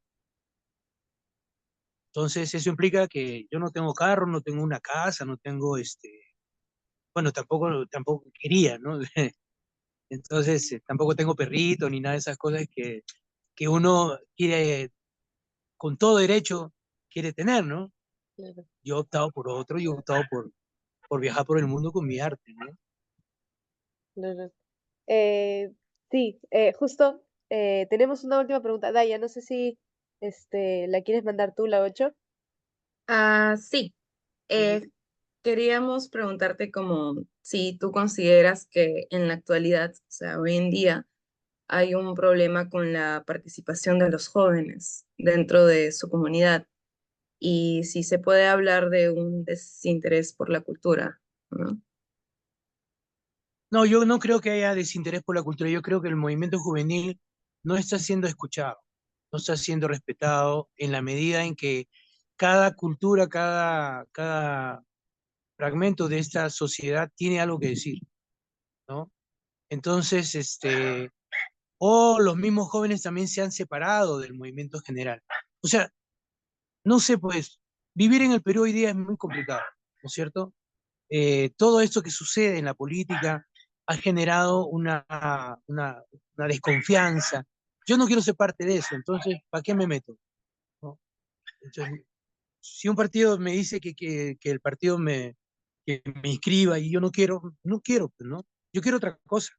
Entonces, eso implica que yo no tengo carro, no tengo una casa, no tengo, bueno, tampoco quería, ¿no? Entonces, tampoco tengo perrito ni nada de esas cosas que uno quiere, con todo derecho, quiere tener, ¿no? claro, Yo he optado por otro, yo he optado por viajar por el mundo con mi arte, ¿no? claro. Eh, sí, justo tenemos una última pregunta. Daya, no sé si la quieres mandar tú, la 8. Sí, Ujú. eh, queríamos preguntarte como si tú consideras que en la actualidad, o sea, hoy en día, hay un problema con la participación de los jóvenes dentro de su comunidad y si se puede hablar de un desinterés por la cultura, ¿no? No, yo no creo que haya desinterés por la cultura. Yo creo que el movimiento juvenil no está siendo escuchado, no está siendo respetado en la medida en que cada cultura, cada fragmento de esta sociedad tiene algo que decir, ¿no? Entonces, o los mismos jóvenes también se han separado del movimiento general. O sea, no sé, pues, vivir en el Perú hoy día es muy complicado, ¿no es cierto? Todo esto que sucede en la política ha generado una desconfianza. Yo no quiero ser parte de eso, entonces, ¿para qué me meto? ¿No? Entonces, si un partido me dice que el partido que me inscriba y yo no quiero, no quiero, pues, ¿no? Yo quiero otra cosa.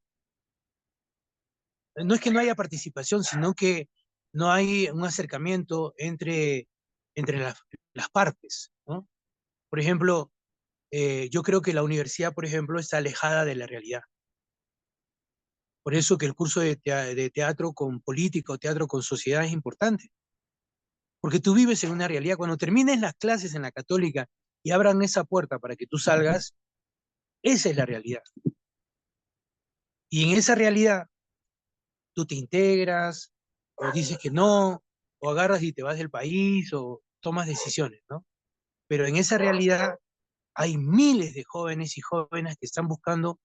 No es que no haya participación, sino que no hay un acercamiento entre las partes, ¿no? Por ejemplo, yo creo que la universidad, por ejemplo, está alejada de la realidad. Por eso que el curso de teatro con política o teatro con sociedad es importante, porque tú vives en una realidad. Cuando termines las clases en la católica y abran esa puerta para que tú salgas, esa es la realidad. Y en esa realidad tú te integras, o dices que no, o agarras y te vas del país, o tomas decisiones, ¿no? Pero en esa realidad hay miles de jóvenes y jóvenes que están buscando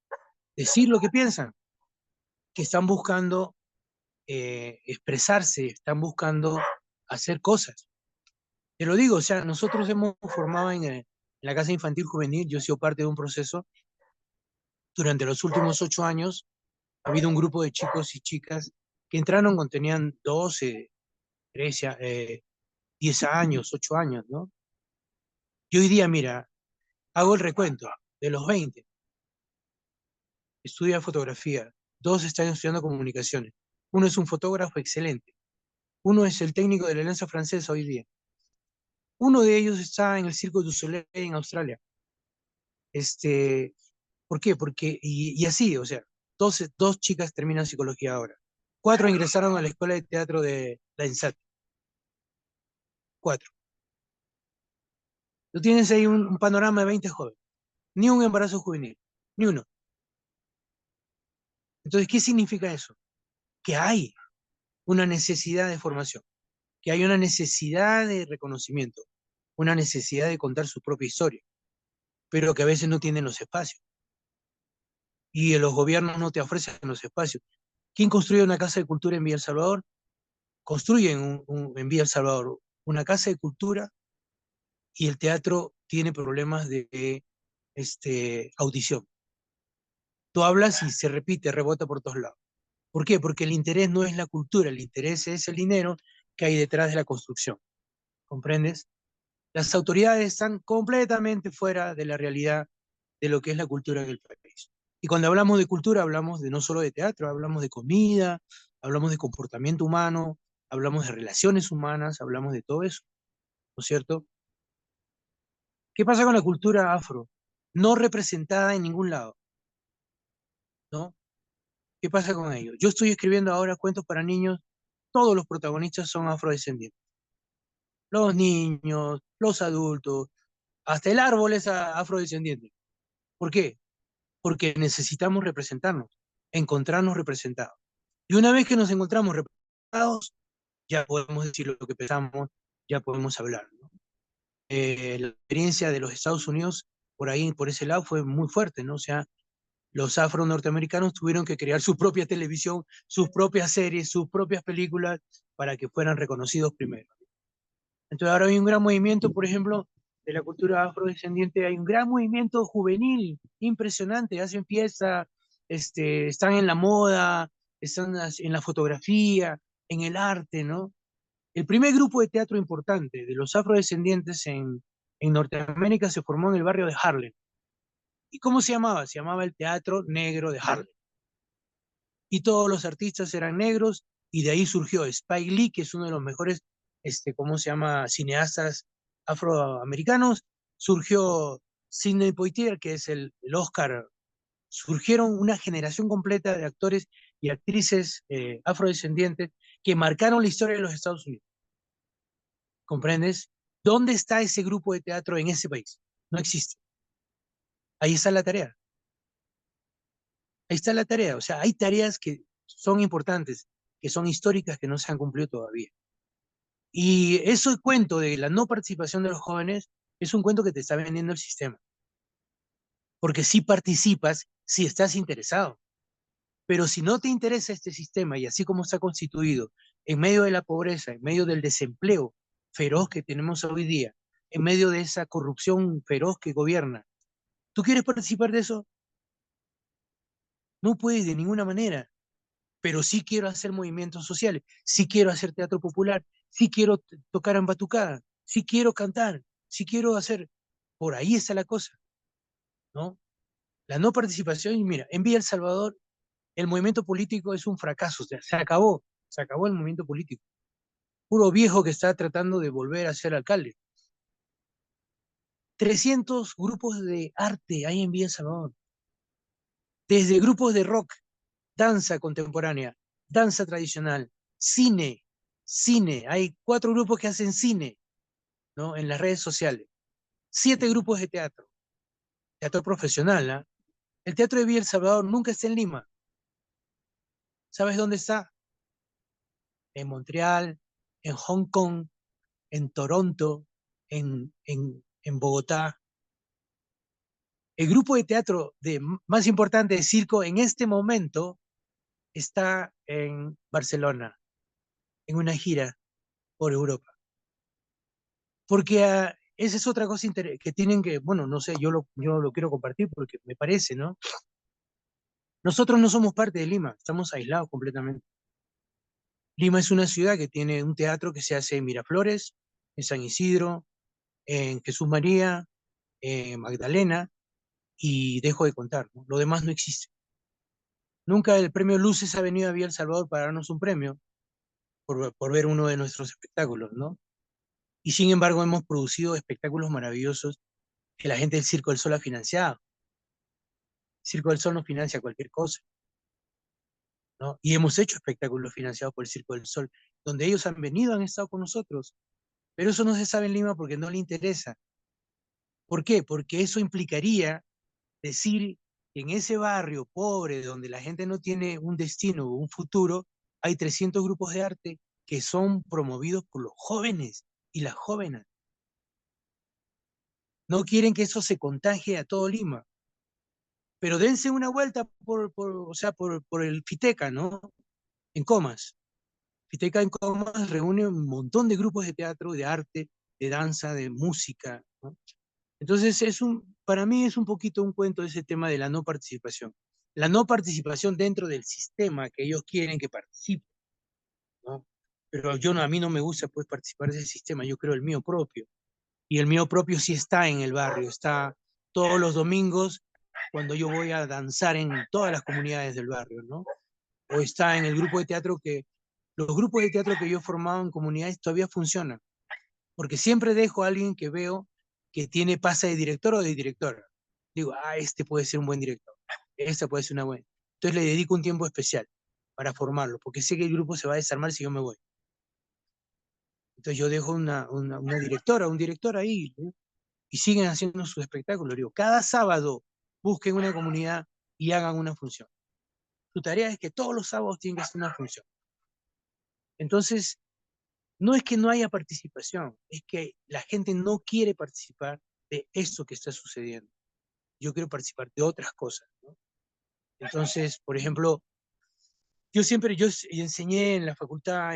decir lo que piensan, que están buscando expresarse, están buscando hacer cosas. Te lo digo, o sea, nosotros hemos formado en la Casa Infantil Juvenil, yo he sido parte de un proceso, durante los últimos 8 años ha habido un grupo de chicos y chicas que entraron cuando tenían 12, 13, 10 años, 8 años, ¿no? Y hoy día, mira, hago el recuento de los 20, estudia fotografía, dos están estudiando comunicaciones, uno es un fotógrafo excelente, uno es el técnico de la Alianza Francesa hoy día, uno de ellos está en el Circo du Soleil en Australia. Este, ¿Por qué? Porque, y así, o sea, dos chicas terminan psicología ahora, cuatro ingresaron a la escuela de teatro de la ENSAT, cuatro. Tú tienes ahí un panorama de 20 jóvenes, ni un embarazo juvenil, ni uno. Entonces, ¿qué significa eso? Que hay una necesidad de formación, que hay una necesidad de reconocimiento, una necesidad de contar su propia historia, pero que a veces no tienen los espacios. Y los gobiernos no te ofrecen los espacios. ¿Quién construye una casa de cultura en Villa El Salvador? Construyen en Villa El Salvador una casa de cultura y el teatro tiene problemas de audición. Tú hablas y se repite, rebota por todos lados. ¿Por qué? Porque el interés no es la cultura, el interés es el dinero que hay detrás de la construcción. ¿Comprendes? Las autoridades están completamente fuera de la realidad de lo que es la cultura en el país. Y cuando hablamos de cultura, hablamos de no solo de teatro, hablamos de comida, hablamos de comportamiento humano, hablamos de relaciones humanas, hablamos de todo eso, ¿no es cierto? ¿Qué pasa con la cultura afro? No representada en ningún lado, ¿no? ¿Qué pasa con ello? Yo estoy escribiendo ahora cuentos para niños, todos los protagonistas son afrodescendientes. Los niños, los adultos, hasta el árbol es afrodescendiente. ¿Por qué? Porque necesitamos representarnos, encontrarnos representados. Y una vez que nos encontramos representados, ya podemos decir lo que pensamos, ya podemos hablar, ¿no? La experiencia de los Estados Unidos por ahí, por ese lado, fue muy fuerte, ¿no? O sea, los afro-norteamericanos tuvieron que crear su propia televisión, sus propias series, sus propias películas para que fueran reconocidos primero. Entonces ahora hay un gran movimiento, por ejemplo, de la cultura afrodescendiente, hay un gran movimiento juvenil, impresionante, hacen fiesta, están en la moda, están en la fotografía, en el arte, ¿no? El primer grupo de teatro importante de los afrodescendientes en Norteamérica se formó en el barrio de Harlem. ¿Y cómo se llamaba? Se llamaba el Teatro Negro de Harlem. Y todos los artistas eran negros, y de ahí surgió Spike Lee, que es uno de los mejores, ¿cómo se llama?, cineastas afroamericanos. Surgió Sidney Poitier, que es el Oscar. Surgieron una generación completa de actores y actrices afrodescendientes que marcaron la historia de los Estados Unidos. ¿Comprendes? ¿Dónde está ese grupo de teatro en ese país? No existe. Ahí está la tarea. Ahí está la tarea. O sea, hay tareas que son importantes, que son históricas, que no se han cumplido todavía. Y ese cuento de la no participación de los jóvenes es un cuento que te está vendiendo el sistema. Porque si participas, si estás interesado. Pero si no te interesa este sistema y así como está constituido, en medio de la pobreza, en medio del desempleo feroz que tenemos hoy día, en medio de esa corrupción feroz que gobierna, ¿tú quieres participar de eso? No puedes de ninguna manera, pero sí quiero hacer movimientos sociales, sí quiero hacer teatro popular, sí quiero tocar en batucada, sí quiero cantar, sí quiero hacer... Por ahí está la cosa, ¿no? La no participación, y mira, en Villa El Salvador el movimiento político es un fracaso, o sea, se acabó el movimiento político. Puro viejo que está tratando de volver a ser alcalde. 300 grupos de arte hay en Villa El Salvador, desde grupos de rock, danza contemporánea, danza tradicional, cine, hay 4 grupos que hacen cine, ¿no? En las redes sociales, 7 grupos de teatro profesional, ¿ah? El teatro de Villa El Salvador nunca está en Lima. ¿Sabes dónde está? En Montreal, en Hong Kong, en Toronto, en Bogotá. El grupo de teatro más importante de circo en este momento está en Barcelona, en una gira por Europa. Porque esa es otra cosa que tienen que, bueno, no sé, yo lo quiero compartir porque me parece, ¿no? Nosotros no somos parte de Lima, estamos aislados completamente. Lima es una ciudad que tiene un teatro que se hace en Miraflores, en San Isidro, en Jesús María, en Magdalena, y dejo de contar, ¿no? Lo demás no existe. Nunca el premio Luces ha venido a Villa El Salvador para darnos un premio por ver uno de nuestros espectáculos, ¿no? Y sin embargo hemos producido espectáculos maravillosos que la gente del Circo del Sol ha financiado. El Circo del Sol no financia cualquier cosa, ¿no? Y hemos hecho espectáculos financiados por el Circo del Sol, donde ellos han venido, han estado con nosotros, pero eso no se sabe en Lima porque no le interesa. ¿Por qué? Porque eso implicaría decir que en ese barrio pobre donde la gente no tiene un destino o un futuro, hay 300 grupos de arte que son promovidos por los jóvenes y las jóvenes. No quieren que eso se contagie a todo Lima, pero dense una vuelta o sea, por el Fiteca, ¿no? En Comas. Fiteca en Comas reúne un montón de grupos de teatro, de arte, de danza, de música, ¿no? Entonces, para mí es un poquito un cuento de ese tema de la no participación. La no participación dentro del sistema que ellos quieren que participe, ¿no? Pero a mí no me gusta pues, participar de ese sistema, yo creo el mío propio. Y el mío propio sí está en el barrio, está todos los domingos cuando yo voy a danzar en todas las comunidades del barrio, ¿no? O está en el grupo de teatro los grupos de teatro que yo he formado en comunidades todavía funcionan, porque siempre dejo a alguien que veo que tiene pasa de director o de directora. Digo, este puede ser un buen director, esta puede ser una buena. Entonces le dedico un tiempo especial para formarlo, porque sé que el grupo se va a desarmar si yo me voy. Entonces yo dejo una directora, un director ahí, ¿no? Y siguen haciendo sus espectáculos. Digo, cada sábado busquen una comunidad y hagan una función. Su tarea es que todos los sábados tienen que hacer una función. Entonces, no es que no haya participación, es que la gente no quiere participar de eso que está sucediendo. Yo quiero participar de otras cosas, ¿no? Entonces, por ejemplo, yo enseñé en la facultad,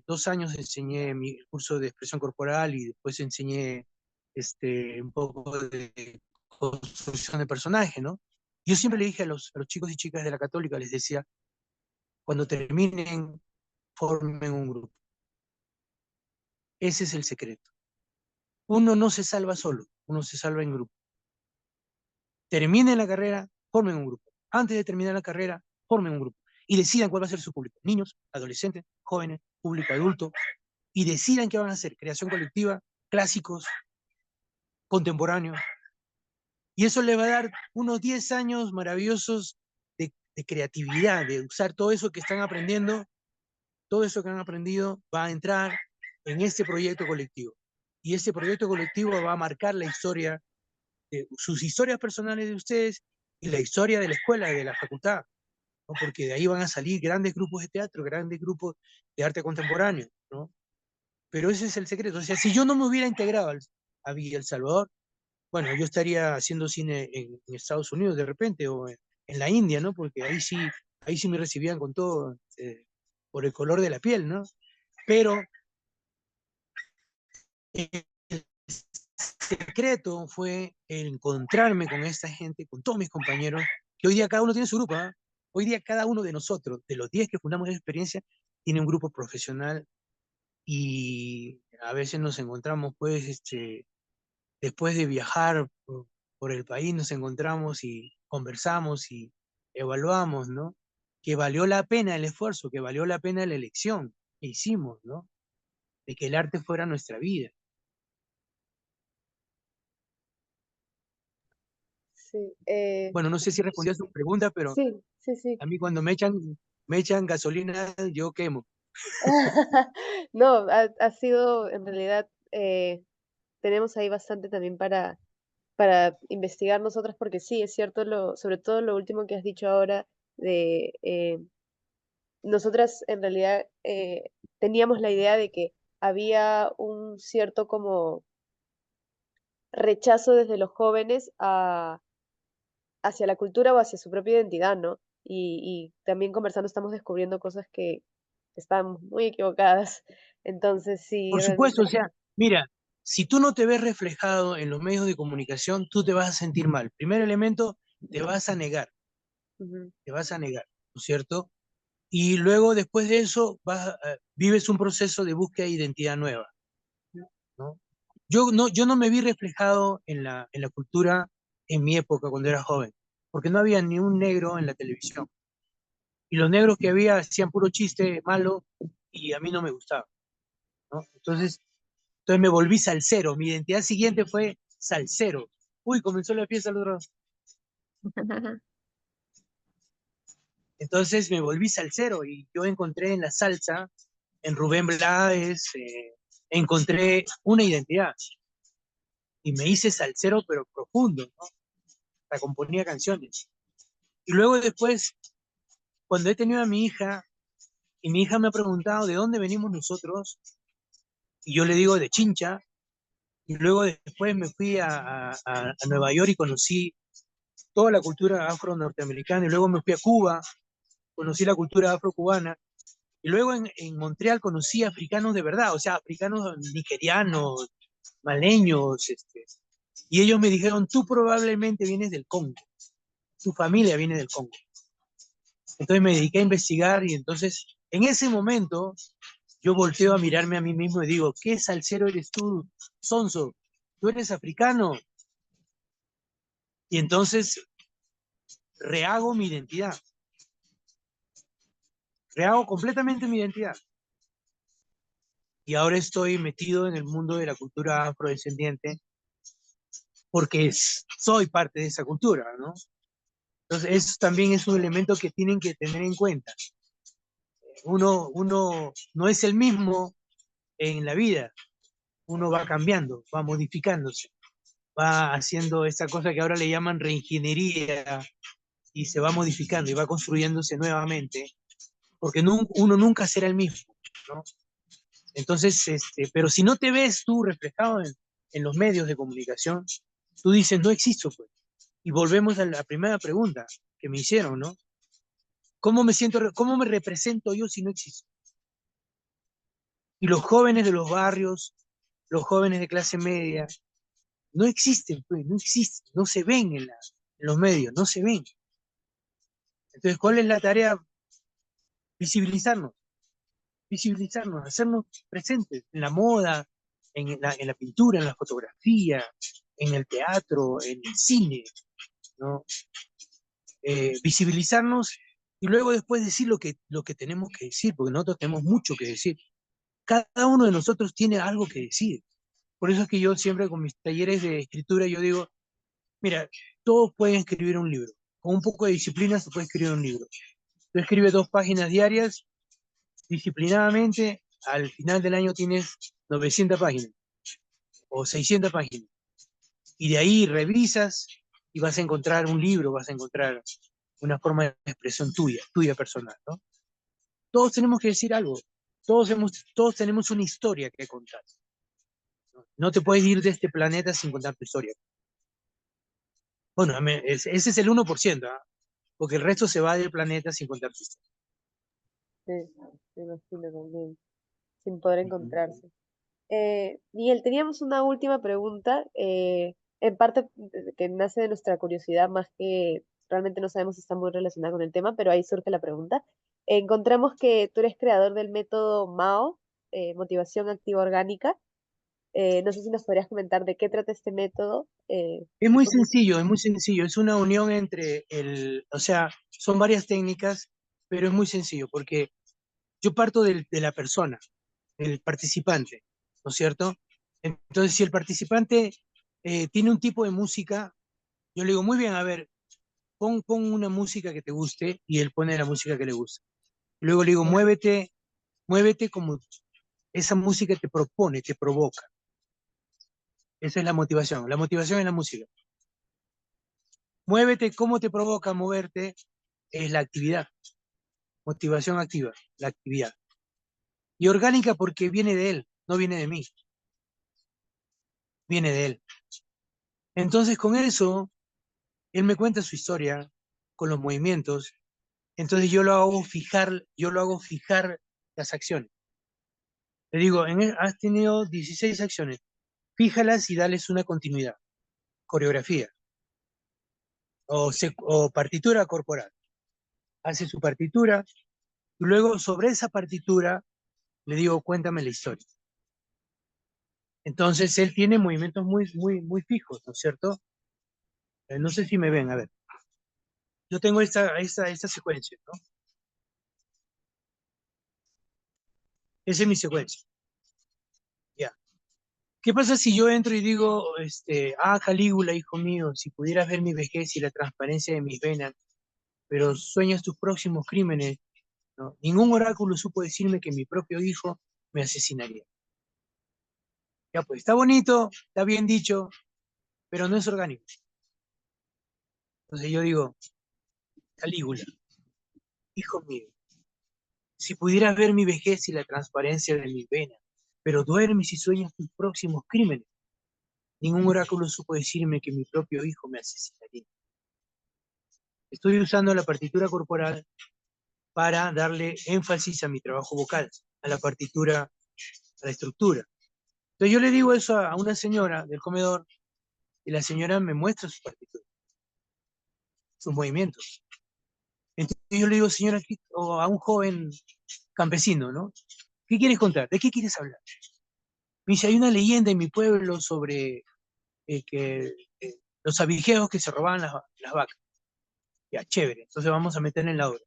2 años enseñé mi curso de expresión corporal y después enseñé un poco de construcción de personaje, ¿no? Yo siempre le dije a los chicos y chicas de la Católica, les decía, cuando terminen, formen un grupo. Ese es el secreto. Uno no se salva solo, uno se salva en grupo. Terminen la carrera, formen un grupo. Antes de terminar la carrera, formen un grupo. Y decidan cuál va a ser su público. Niños, adolescentes, jóvenes, público adulto. Y decidan qué van a hacer. Creación colectiva, clásicos, contemporáneos. Y eso les va a dar unos 10 años maravillosos de creatividad, de usar todo eso que están aprendiendo, todo eso que han aprendido va a entrar en este proyecto colectivo. Y ese proyecto colectivo va a marcar la historia, sus historias personales de ustedes y la historia de la escuela y de la facultad. ¿no? Porque de ahí van a salir grandes grupos de teatro, grandes grupos de arte contemporáneo, ¿no? Pero ese es el secreto. O sea, si yo no me hubiera integrado a Villa El Salvador, bueno, yo estaría haciendo cine en Estados Unidos de repente, o en la India, ¿no? Porque ahí sí me recibían con todo, por el color de la piel, ¿no? Pero el secreto fue el encontrarme con esta gente, con todos mis compañeros, que hoy día cada uno tiene su grupo, ¿ah? Hoy día cada uno de nosotros, de los 10 que fundamos esa experiencia, tiene un grupo profesional y a veces nos encontramos, pues, después de viajar por el país, nos encontramos y conversamos y evaluamos, ¿no? Que valió la pena el esfuerzo, que valió la pena la elección que hicimos, ¿no? De que el arte fuera nuestra vida. Sí, Bueno, no sé si respondió a su pregunta, pero sí, sí, sí. a mí cuando me echan gasolina, yo quemo. No, ha sido en realidad, tenemos ahí bastante también para investigar nosotras, porque sí, es cierto, sobre todo lo último que has dicho ahora, de nosotras en realidad teníamos la idea de que había un cierto como rechazo desde los jóvenes hacia la cultura o hacia su propia identidad, ¿no? Y también conversando estamos descubriendo cosas que están muy equivocadas. Entonces, sí, Por supuesto, realmente. o sea, mira, si tú no te ves reflejado en los medios de comunicación, tú te vas a sentir mal. Primer elemento, te vas a negar, Ujú. te vas a negar, ¿no es cierto? Y luego, después de eso, vives un proceso de búsqueda de identidad nueva, ¿no? Yo no me vi reflejado en la cultura en mi época, cuando era joven, porque no había ni un negro en la televisión. Y los negros que había hacían puro chiste malo y a mí no me gustaba, ¿no? Entonces me volví salsero. Mi identidad siguiente fue salsero. Uy, comenzó la fiesta al otro. Entonces me volví salsero y yo encontré en la salsa, en Rubén Blades, encontré una identidad y me hice salsero pero profundo, ¿no? Hasta componía canciones. Y luego después, cuando he tenido a mi hija y mi hija me ha preguntado de dónde venimos nosotros, y yo le digo de Chincha, y luego después me fui a Nueva York y conocí toda la cultura afro-norteamericana, y luego me fui a Cuba, conocí la cultura afro-cubana, y luego en Montreal conocí africanos de verdad, o sea, africanos nigerianos, maleños, y ellos me dijeron, tú probablemente vienes del Congo, tu familia viene del Congo. Entonces me dediqué a investigar y entonces en ese momento yo volteo a mirarme a mí mismo y digo, ¿qué salsero eres tú, Sonso? ¿Tú eres africano? Y entonces rehago mi identidad, rehago completamente mi identidad. Y ahora estoy metido en el mundo de la cultura afrodescendiente porque soy parte de esa cultura, ¿no? Entonces, eso también es un elemento que tienen que tener en cuenta. Uno no es el mismo en la vida, uno va cambiando, va modificándose, va haciendo esa cosa que ahora le llaman reingeniería y se va modificando y va construyéndose nuevamente, porque uno nunca será el mismo, ¿no? Entonces, pero si no te ves tú reflejado en los medios de comunicación, tú dices, no existo, pues. Y volvemos a la primera pregunta que me hicieron, ¿no? ¿Cómo me siento, cómo me represento yo si no existo? Y los jóvenes de los barrios, los jóvenes de clase media, no existen, pues, no existen, no se ven en los medios, no se ven. Entonces, ¿cuál es la tarea? Visibilizarnos, visibilizarnos, hacernos presentes en la moda, en la pintura, en la fotografía, en el teatro, en el cine, ¿no? Visibilizarnos y luego después decir lo que tenemos que decir, porque nosotros tenemos mucho que decir. Cada uno de nosotros tiene algo que decir. Por eso es que yo siempre con mis talleres de escritura, yo digo, mira, todos pueden escribir un libro. Con un poco de disciplina se puede escribir un libro. Tú escribes 2 páginas diarias, disciplinadamente, al final del año tienes 900 páginas o 600 páginas. Y de ahí revisas y vas a encontrar un libro, vas a encontrar una forma de expresión tuya personal, ¿no? Todos tenemos que decir algo, todos tenemos una historia que contar. No te puedes ir de este planeta sin contar tu historia. Bueno, ese es el 1%, ¿ah? Porque el resto se va del planeta sin contar su historia. Sí, me imagino también, sin poder Ujú. encontrarse. Miguel, teníamos una última pregunta, en parte que nace de nuestra curiosidad, más que realmente no sabemos si está muy relacionada con el tema, pero ahí surge la pregunta. Encontramos que tú eres creador del método MAO, Motivación Activa Orgánica. No sé si nos podrías comentar de qué trata este método. Es Y muy cómo- sencillo, es muy sencillo. Es una unión entre o sea, son varias técnicas, pero es muy sencillo porque yo parto de la persona, del participante, ¿no es cierto? Entonces, si el participante tiene un tipo de música, yo le digo, muy bien, a ver, pon una música que te guste y él pone la música que le gusta. Luego le digo, muévete como esa música te propone, te provoca. Esa es la motivación. La motivación es la música. Muévete, ¿cómo te provoca moverte? Es la actividad. Motivación activa, la actividad. Y orgánica porque viene de él, no viene de mí, viene de él. Entonces con eso, él me cuenta su historia con los movimientos. Entonces yo lo hago fijar las acciones. Le digo, has tenido 16 acciones, fíjalas y dales una continuidad, coreografía o partitura corporal. Hace su partitura y luego sobre esa partitura le digo, cuéntame la historia. Entonces él tiene movimientos muy fijos, ¿no es cierto? No sé si me ven, a ver. Yo tengo esta secuencia, ¿no? Esa es mi secuencia. Ya. ¿Qué pasa si yo entro y digo, Calígula, hijo mío, si pudieras ver mi vejez y la transparencia de mis venas, pero sueñas tus próximos crímenes, ¿no? Ningún oráculo supo decirme que mi propio hijo me asesinaría. Ya, pues, está bonito, está bien dicho, pero no es orgánico. Entonces yo digo, Calígula, hijo mío, si pudieras ver mi vejez y la transparencia de mis venas, pero duermes y sueñas tus próximos crímenes, ningún oráculo supo decirme que mi propio hijo me asesinaría. Estoy usando la partitura corporal para darle énfasis a mi trabajo vocal, a la partitura, a la estructura. Entonces yo le digo eso a una señora del comedor y la señora me muestra su partitura, sus movimientos. Entonces yo le digo, señora, o a un joven campesino, ¿no? ¿Qué quieres contar? ¿De qué quieres hablar? Me dice, hay una leyenda en mi pueblo sobre que los abigeos que se robaban las vacas. Ya, chévere, entonces vamos a meter en la obra.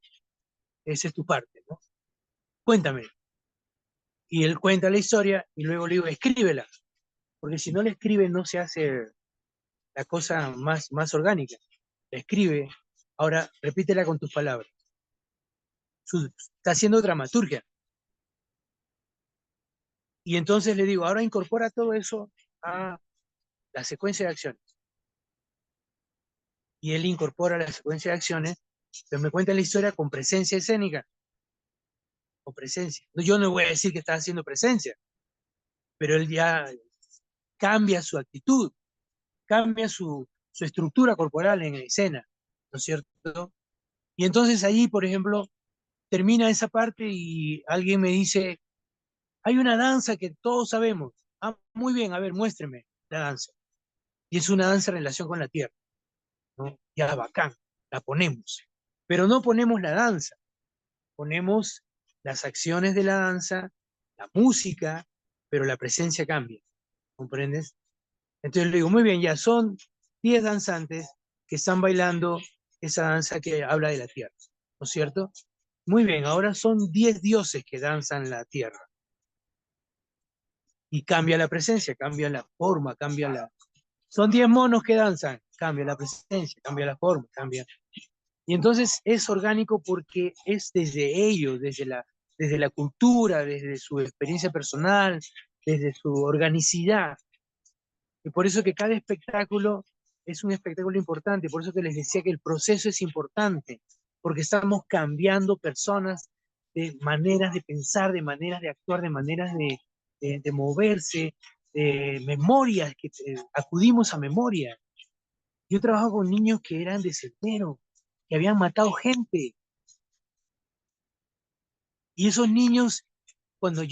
Esa es tu parte, ¿no? Cuéntame. Y él cuenta la historia y luego le digo, escríbela, porque si no la escribe no se hace la cosa más orgánica. La escribe, ahora repítela con tus palabras. Está haciendo dramaturgia. Y entonces le digo, ahora incorpora todo eso a la secuencia de acciones. Y él incorpora la secuencia de acciones, pero me cuenta la historia con presencia escénica, con presencia. Yo no voy a decir que está haciendo presencia, pero él ya cambia su actitud, cambia su estructura corporal en escena, ¿no es cierto? Y entonces allí, por ejemplo, termina esa parte y alguien me dice, hay una danza que todos sabemos. Ah, muy bien, a ver, muéstreme la danza. Y es una danza en relación con la tierra, ¿no? Ya bacán, la ponemos. Pero no ponemos la danza, ponemos las acciones de la danza, la música, pero la presencia cambia, ¿comprendes? Entonces le digo, muy bien, ya son 10 danzantes que están bailando esa danza que habla de la tierra, ¿no es cierto? Muy bien, ahora son 10 dioses que danzan la tierra. Y cambia la presencia, cambia la forma, cambia la... Son 10 monos que danzan, cambia la presencia, cambia la forma, cambia... Y entonces es orgánico porque es desde ellos, desde la cultura, desde su experiencia personal, desde su organicidad. Y por eso que cada espectáculo es un espectáculo importante, por eso que les decía que el proceso es importante, porque estamos cambiando personas de maneras de pensar, de maneras de actuar, de maneras de moverse, de memorias, que acudimos a memoria. Yo trabajo con niños que eran de Sendero, que habían matado gente, y esos niños, cuando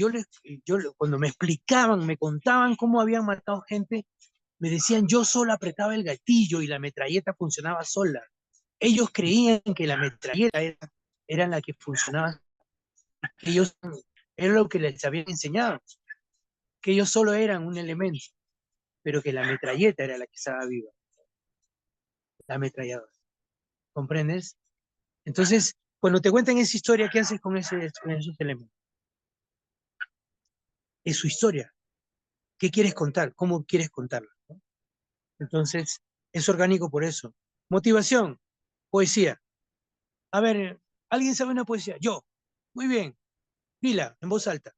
cuando me explicaban, me contaban cómo habían matado gente, me decían, yo solo apretaba el gatillo y la metralleta funcionaba sola. Ellos creían que la metralleta era la que funcionaba, que ellos, era lo que les habían enseñado, que ellos solo eran un elemento, pero que la metralleta era la que estaba viva, la ametralladora. ¿Comprendes? Entonces, cuando te cuentan esa historia, ¿qué haces con esos elementos? Es su historia. ¿Qué quieres contar? ¿Cómo quieres contarla? ¿No? Entonces, es orgánico por eso. Motivación, poesía. A ver, ¿alguien sabe una poesía? Yo. Muy bien. Dila, en voz alta.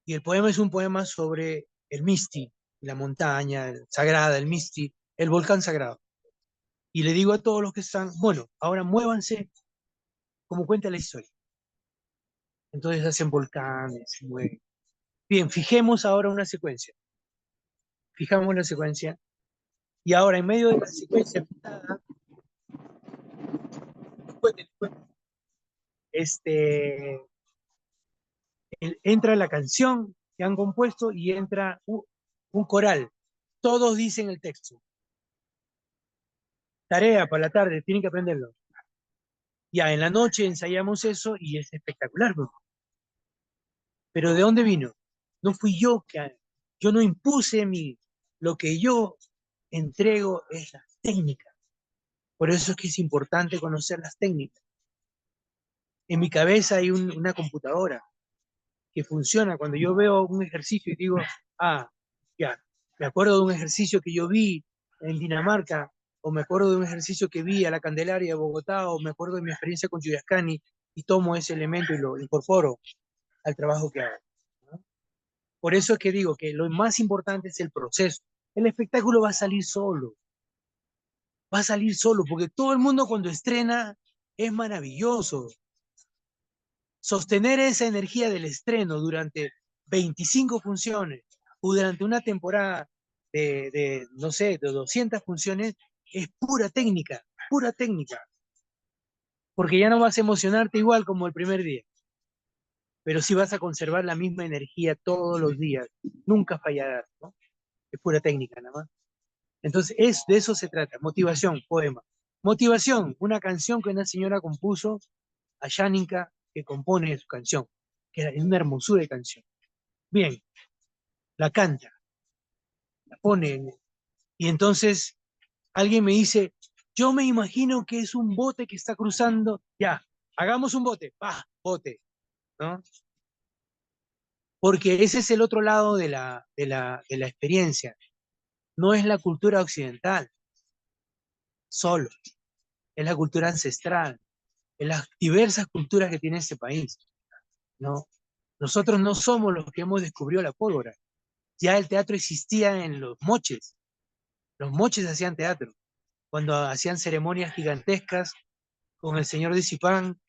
Y el poema es un poema sobre el Misti, la montaña sagrada, el Misti, el volcán sagrado. Y le digo a todos los que están, bueno, ahora muévanse como cuenta la historia. Entonces hacen volcanes, se mueven. Bien, fijemos ahora una secuencia. Fijamos la secuencia. Y ahora, en medio de la secuencia fijada, este, entra la canción que han compuesto y entra un coral. Todos dicen el texto. Tarea para la tarde, tienen que aprenderlo. Ya, en la noche ensayamos eso y es espectacular, bro. Pero ¿de dónde vino? No fui yo no impuse lo que yo entrego es la técnica. Por eso es que es importante conocer las técnicas. En mi cabeza hay una computadora que funciona. Cuando yo veo un ejercicio y digo, ah, ya, me acuerdo de un ejercicio que yo vi en Dinamarca, o me acuerdo de un ejercicio que vi a la Candelaria de Bogotá, o me acuerdo de mi experiencia con Yuyascani, y tomo ese elemento y lo incorporo al trabajo que hago, ¿no? Por eso es que digo que lo más importante es el proceso. El espectáculo va a salir solo, porque todo el mundo cuando estrena es maravilloso. Sostener esa energía del estreno durante 25 funciones o durante una temporada no sé, de 200 funciones es pura técnica, porque ya no vas a emocionarte igual como el primer día, pero sí vas a conservar la misma energía todos los días, nunca fallarás, ¿no? Es pura técnica nada más. Entonces, de eso se trata, motivación, poema. Motivación, una canción que una señora compuso a Yaninka, que compone su canción, que es una hermosura de canción. Bien, la canta, la pone, y entonces alguien me dice, yo me imagino que es un bote que está cruzando, ya, hagamos un bote, bote, ¿no? Porque ese es el otro lado de la experiencia. No es la cultura occidental solo, es la cultura ancestral, es las diversas culturas que tiene este país, ¿no? Nosotros no somos los que hemos descubrido la pólvora. Ya el teatro existía en los moches hacían teatro, cuando hacían ceremonias gigantescas con el señor de Zipán,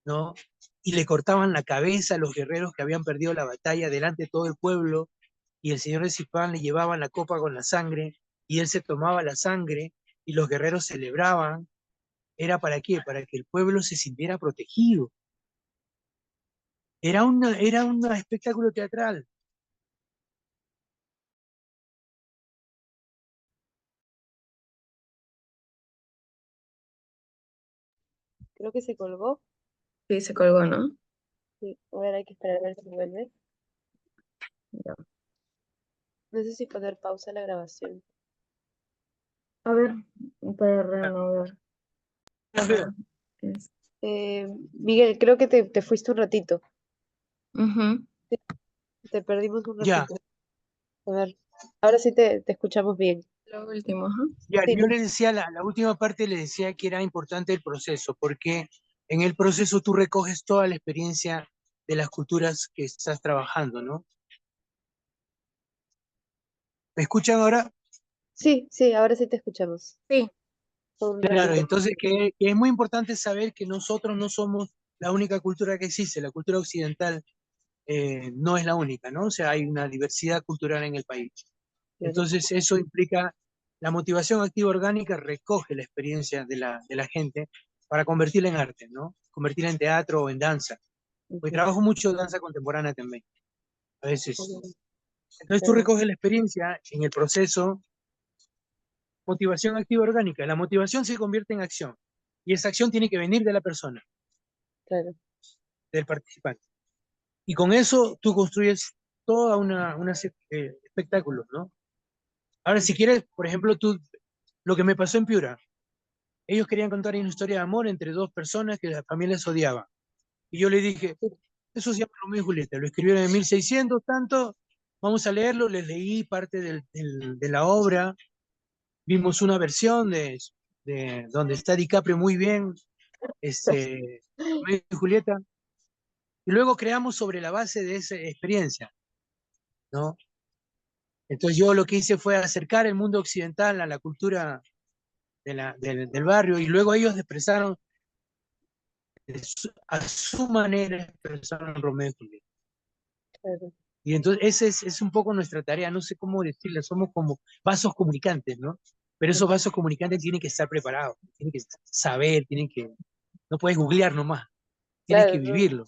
¿no? Y le cortaban la cabeza a los guerreros que habían perdido la batalla delante de todo el pueblo, y el señor de Zipán le llevaba la copa con la sangre, y él se tomaba la sangre, y los guerreros celebraban. ¿Era para qué? Para que el pueblo se sintiera protegido. Era un espectáculo teatral. Creo que se colgó. Sí, se colgó, ¿no? Sí, a ver, hay que esperar a ver si vuelve. Ya. No sé si poner pausa a la grabación. A ver, para renovar. Veo. Es- Miguel, creo que te fuiste un ratito. Ujú. Te perdimos un Ya, ratito. A ver, ahora sí te escuchamos bien. Lo último, ajá. ya, Sí, yo les decía, la última parte les decía que era importante el proceso, porque en el proceso tú recoges toda la experiencia de las culturas que estás trabajando, ¿no? ¿Me escuchan ahora? Sí, sí, ahora sí te escuchamos. Sí, Un Claro, ratito. entonces que es muy importante saber que nosotros no somos la única cultura que existe, la cultura occidental no es la única, ¿no? O sea, hay una diversidad cultural en el país. Claro, Entonces eso implica, la motivación activa orgánica recoge la experiencia de la gente para convertirla en arte, ¿no? Convertirla en teatro o en danza. Pues ujú, trabajo mucho danza contemporánea también, a veces. ujú, Entonces tú claro, recoges la experiencia en el proceso, motivación activa orgánica. La motivación se convierte en acción y esa acción tiene que venir de la persona, claro. del participante. Y con eso tú construyes toda espectáculos, ¿no? Ahora, si quieres, por ejemplo, lo que me pasó en Piura, ellos querían contar una historia de amor entre dos personas que las familias odiaban. Y yo le dije, Sí, eso se llama Romeo y Julieta, lo escribieron en 1600, tanto, vamos a leerlo, les leí parte de la obra, vimos una versión de donde está DiCaprio muy bien, Romeo y Julieta, y luego creamos sobre la base de esa experiencia, ¿no? Entonces yo lo que hice fue acercar el mundo occidental a la cultura del barrio y luego ellos expresaron a su manera, expresaron Romeo y Julieta. claro, Y entonces es un poco nuestra tarea, no sé cómo decirle, somos como vasos comunicantes, ¿no? Pero esos ujú, vasos comunicantes tienen que estar preparados, tienen que saber, no puedes googlear nomás, tienes que claro, no, vivirlo.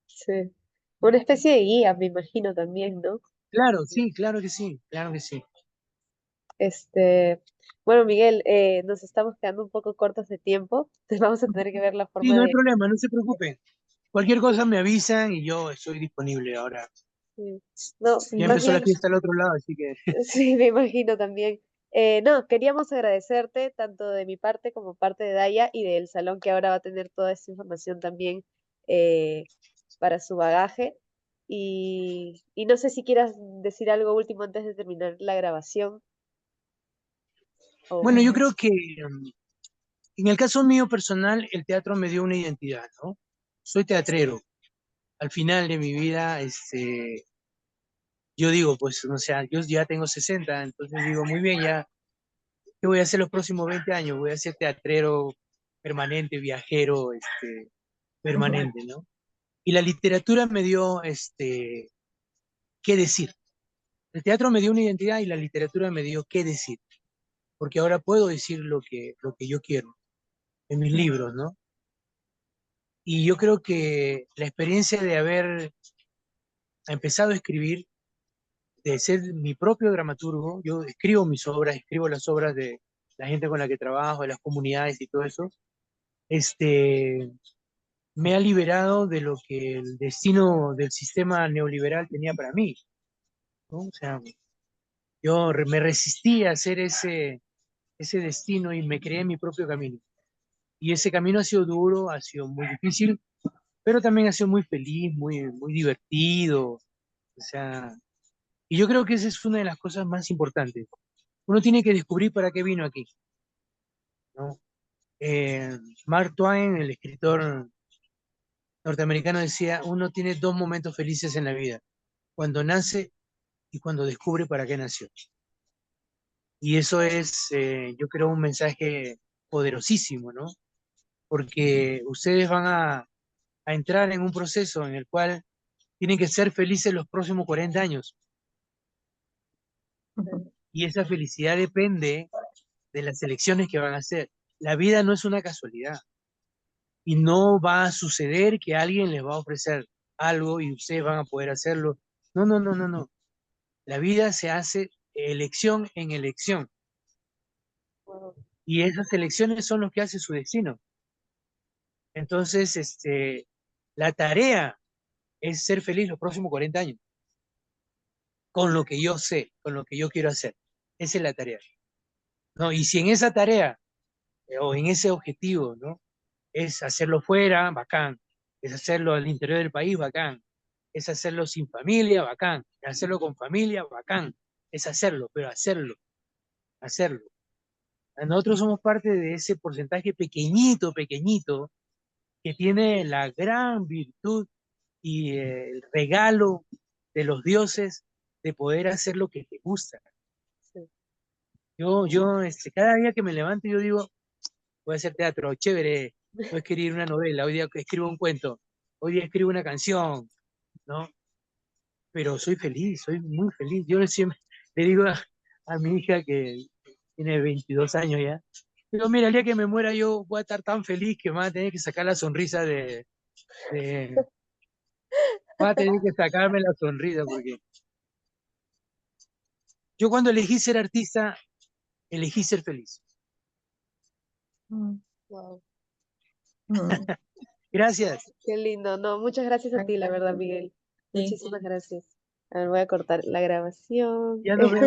sí. Una especie de guía, me imagino también, ¿no? Claro, sí, claro que sí, claro que sí. Este, bueno, Miguel, nos estamos quedando un poco cortos de tiempo, entonces vamos a tener que ver la Sí, forma no hay de... problema, no se preocupen. Cualquier cosa me avisan y yo estoy disponible ahora. Sí. No, Ya más empezó la bien, fiesta al otro lado, así que sí, me imagino también. No, queríamos agradecerte tanto de mi parte como parte de Daya y del salón que ahora va a tener toda esta información también eh, para su bagaje. Y no sé si quieras decir algo último antes de terminar la grabación. bueno, O... yo creo que en el caso mío personal, el teatro me dio una identidad, ¿no? Soy teatrero. Al final de mi vida, yo digo, pues, o sea, yo ya tengo 60, entonces digo, muy bien, ya, ¿qué voy a hacer los próximos 20 años? Voy a ser teatrero permanente, viajero, permanente, ¿no? Y la literatura me dio, qué decir. El teatro me dio una identidad y la literatura me dio qué decir, porque ahora puedo decir lo que yo quiero en mis libros, ¿no? Y yo creo que la experiencia de haber empezado a escribir, de ser mi propio dramaturgo, yo escribo mis obras, escribo las obras de la gente con la que trabajo, de las comunidades y todo eso, este, me ha liberado de lo que el destino del sistema neoliberal tenía para mí, ¿no? O sea, me resistí a hacer ese destino y me creé mi propio camino. Y ese camino ha sido duro, ha sido muy difícil, pero también ha sido muy feliz, muy divertido. O sea, y yo creo que esa es una de las cosas más importantes. Uno tiene que descubrir para qué vino aquí, ¿no? Mark Twain, el escritor norteamericano, decía, uno tiene dos momentos felices en la vida, cuando nace y cuando descubre para qué nació. Y eso es, yo creo, un mensaje poderosísimo, ¿no? Porque ustedes van a entrar en un proceso en el cual tienen que ser felices los próximos 40 años. Y esa felicidad depende de las elecciones que van a hacer. La vida no es una casualidad y no va a suceder que alguien les va a ofrecer algo y ustedes van a poder hacerlo. No, no, no, no, no. La vida se hace elección en elección y esas elecciones son los que hacen su destino. Entonces, la tarea es ser feliz los próximos 40 años con lo que yo sé, con lo que yo quiero hacer. Esa es la tarea, ¿no? Y si en esa tarea o en ese objetivo, ¿no? Es hacerlo fuera, bacán. Es hacerlo al interior del país, bacán. Es hacerlo sin familia, bacán. Es hacerlo con familia, bacán. Es hacerlo, pero hacerlo, hacerlo. Nosotros somos parte de ese porcentaje pequeñito, pequeñito, que tiene la gran virtud y el regalo de los dioses de poder hacer lo que te gusta. Sí, Cada día que me levanto, yo digo, voy a hacer teatro, chévere, voy a escribir una novela, hoy día escribo un cuento, hoy día escribo una canción, ¿no? Pero soy feliz, soy muy feliz. Yo siempre le digo a mi hija que tiene 22 años ya, digo, mira, el día que me muera yo voy a estar tan feliz que me va a tener que sacar la sonrisa va a tener que sacarme la sonrisa, porque yo cuando elegí ser artista, elegí ser feliz. Mm, Wow, mm, Gracias. qué lindo. No, muchas gracias a ti, la verdad, Miguel. sí. Muchísimas gracias. A ver, voy a cortar la grabación. Ya nos vemos.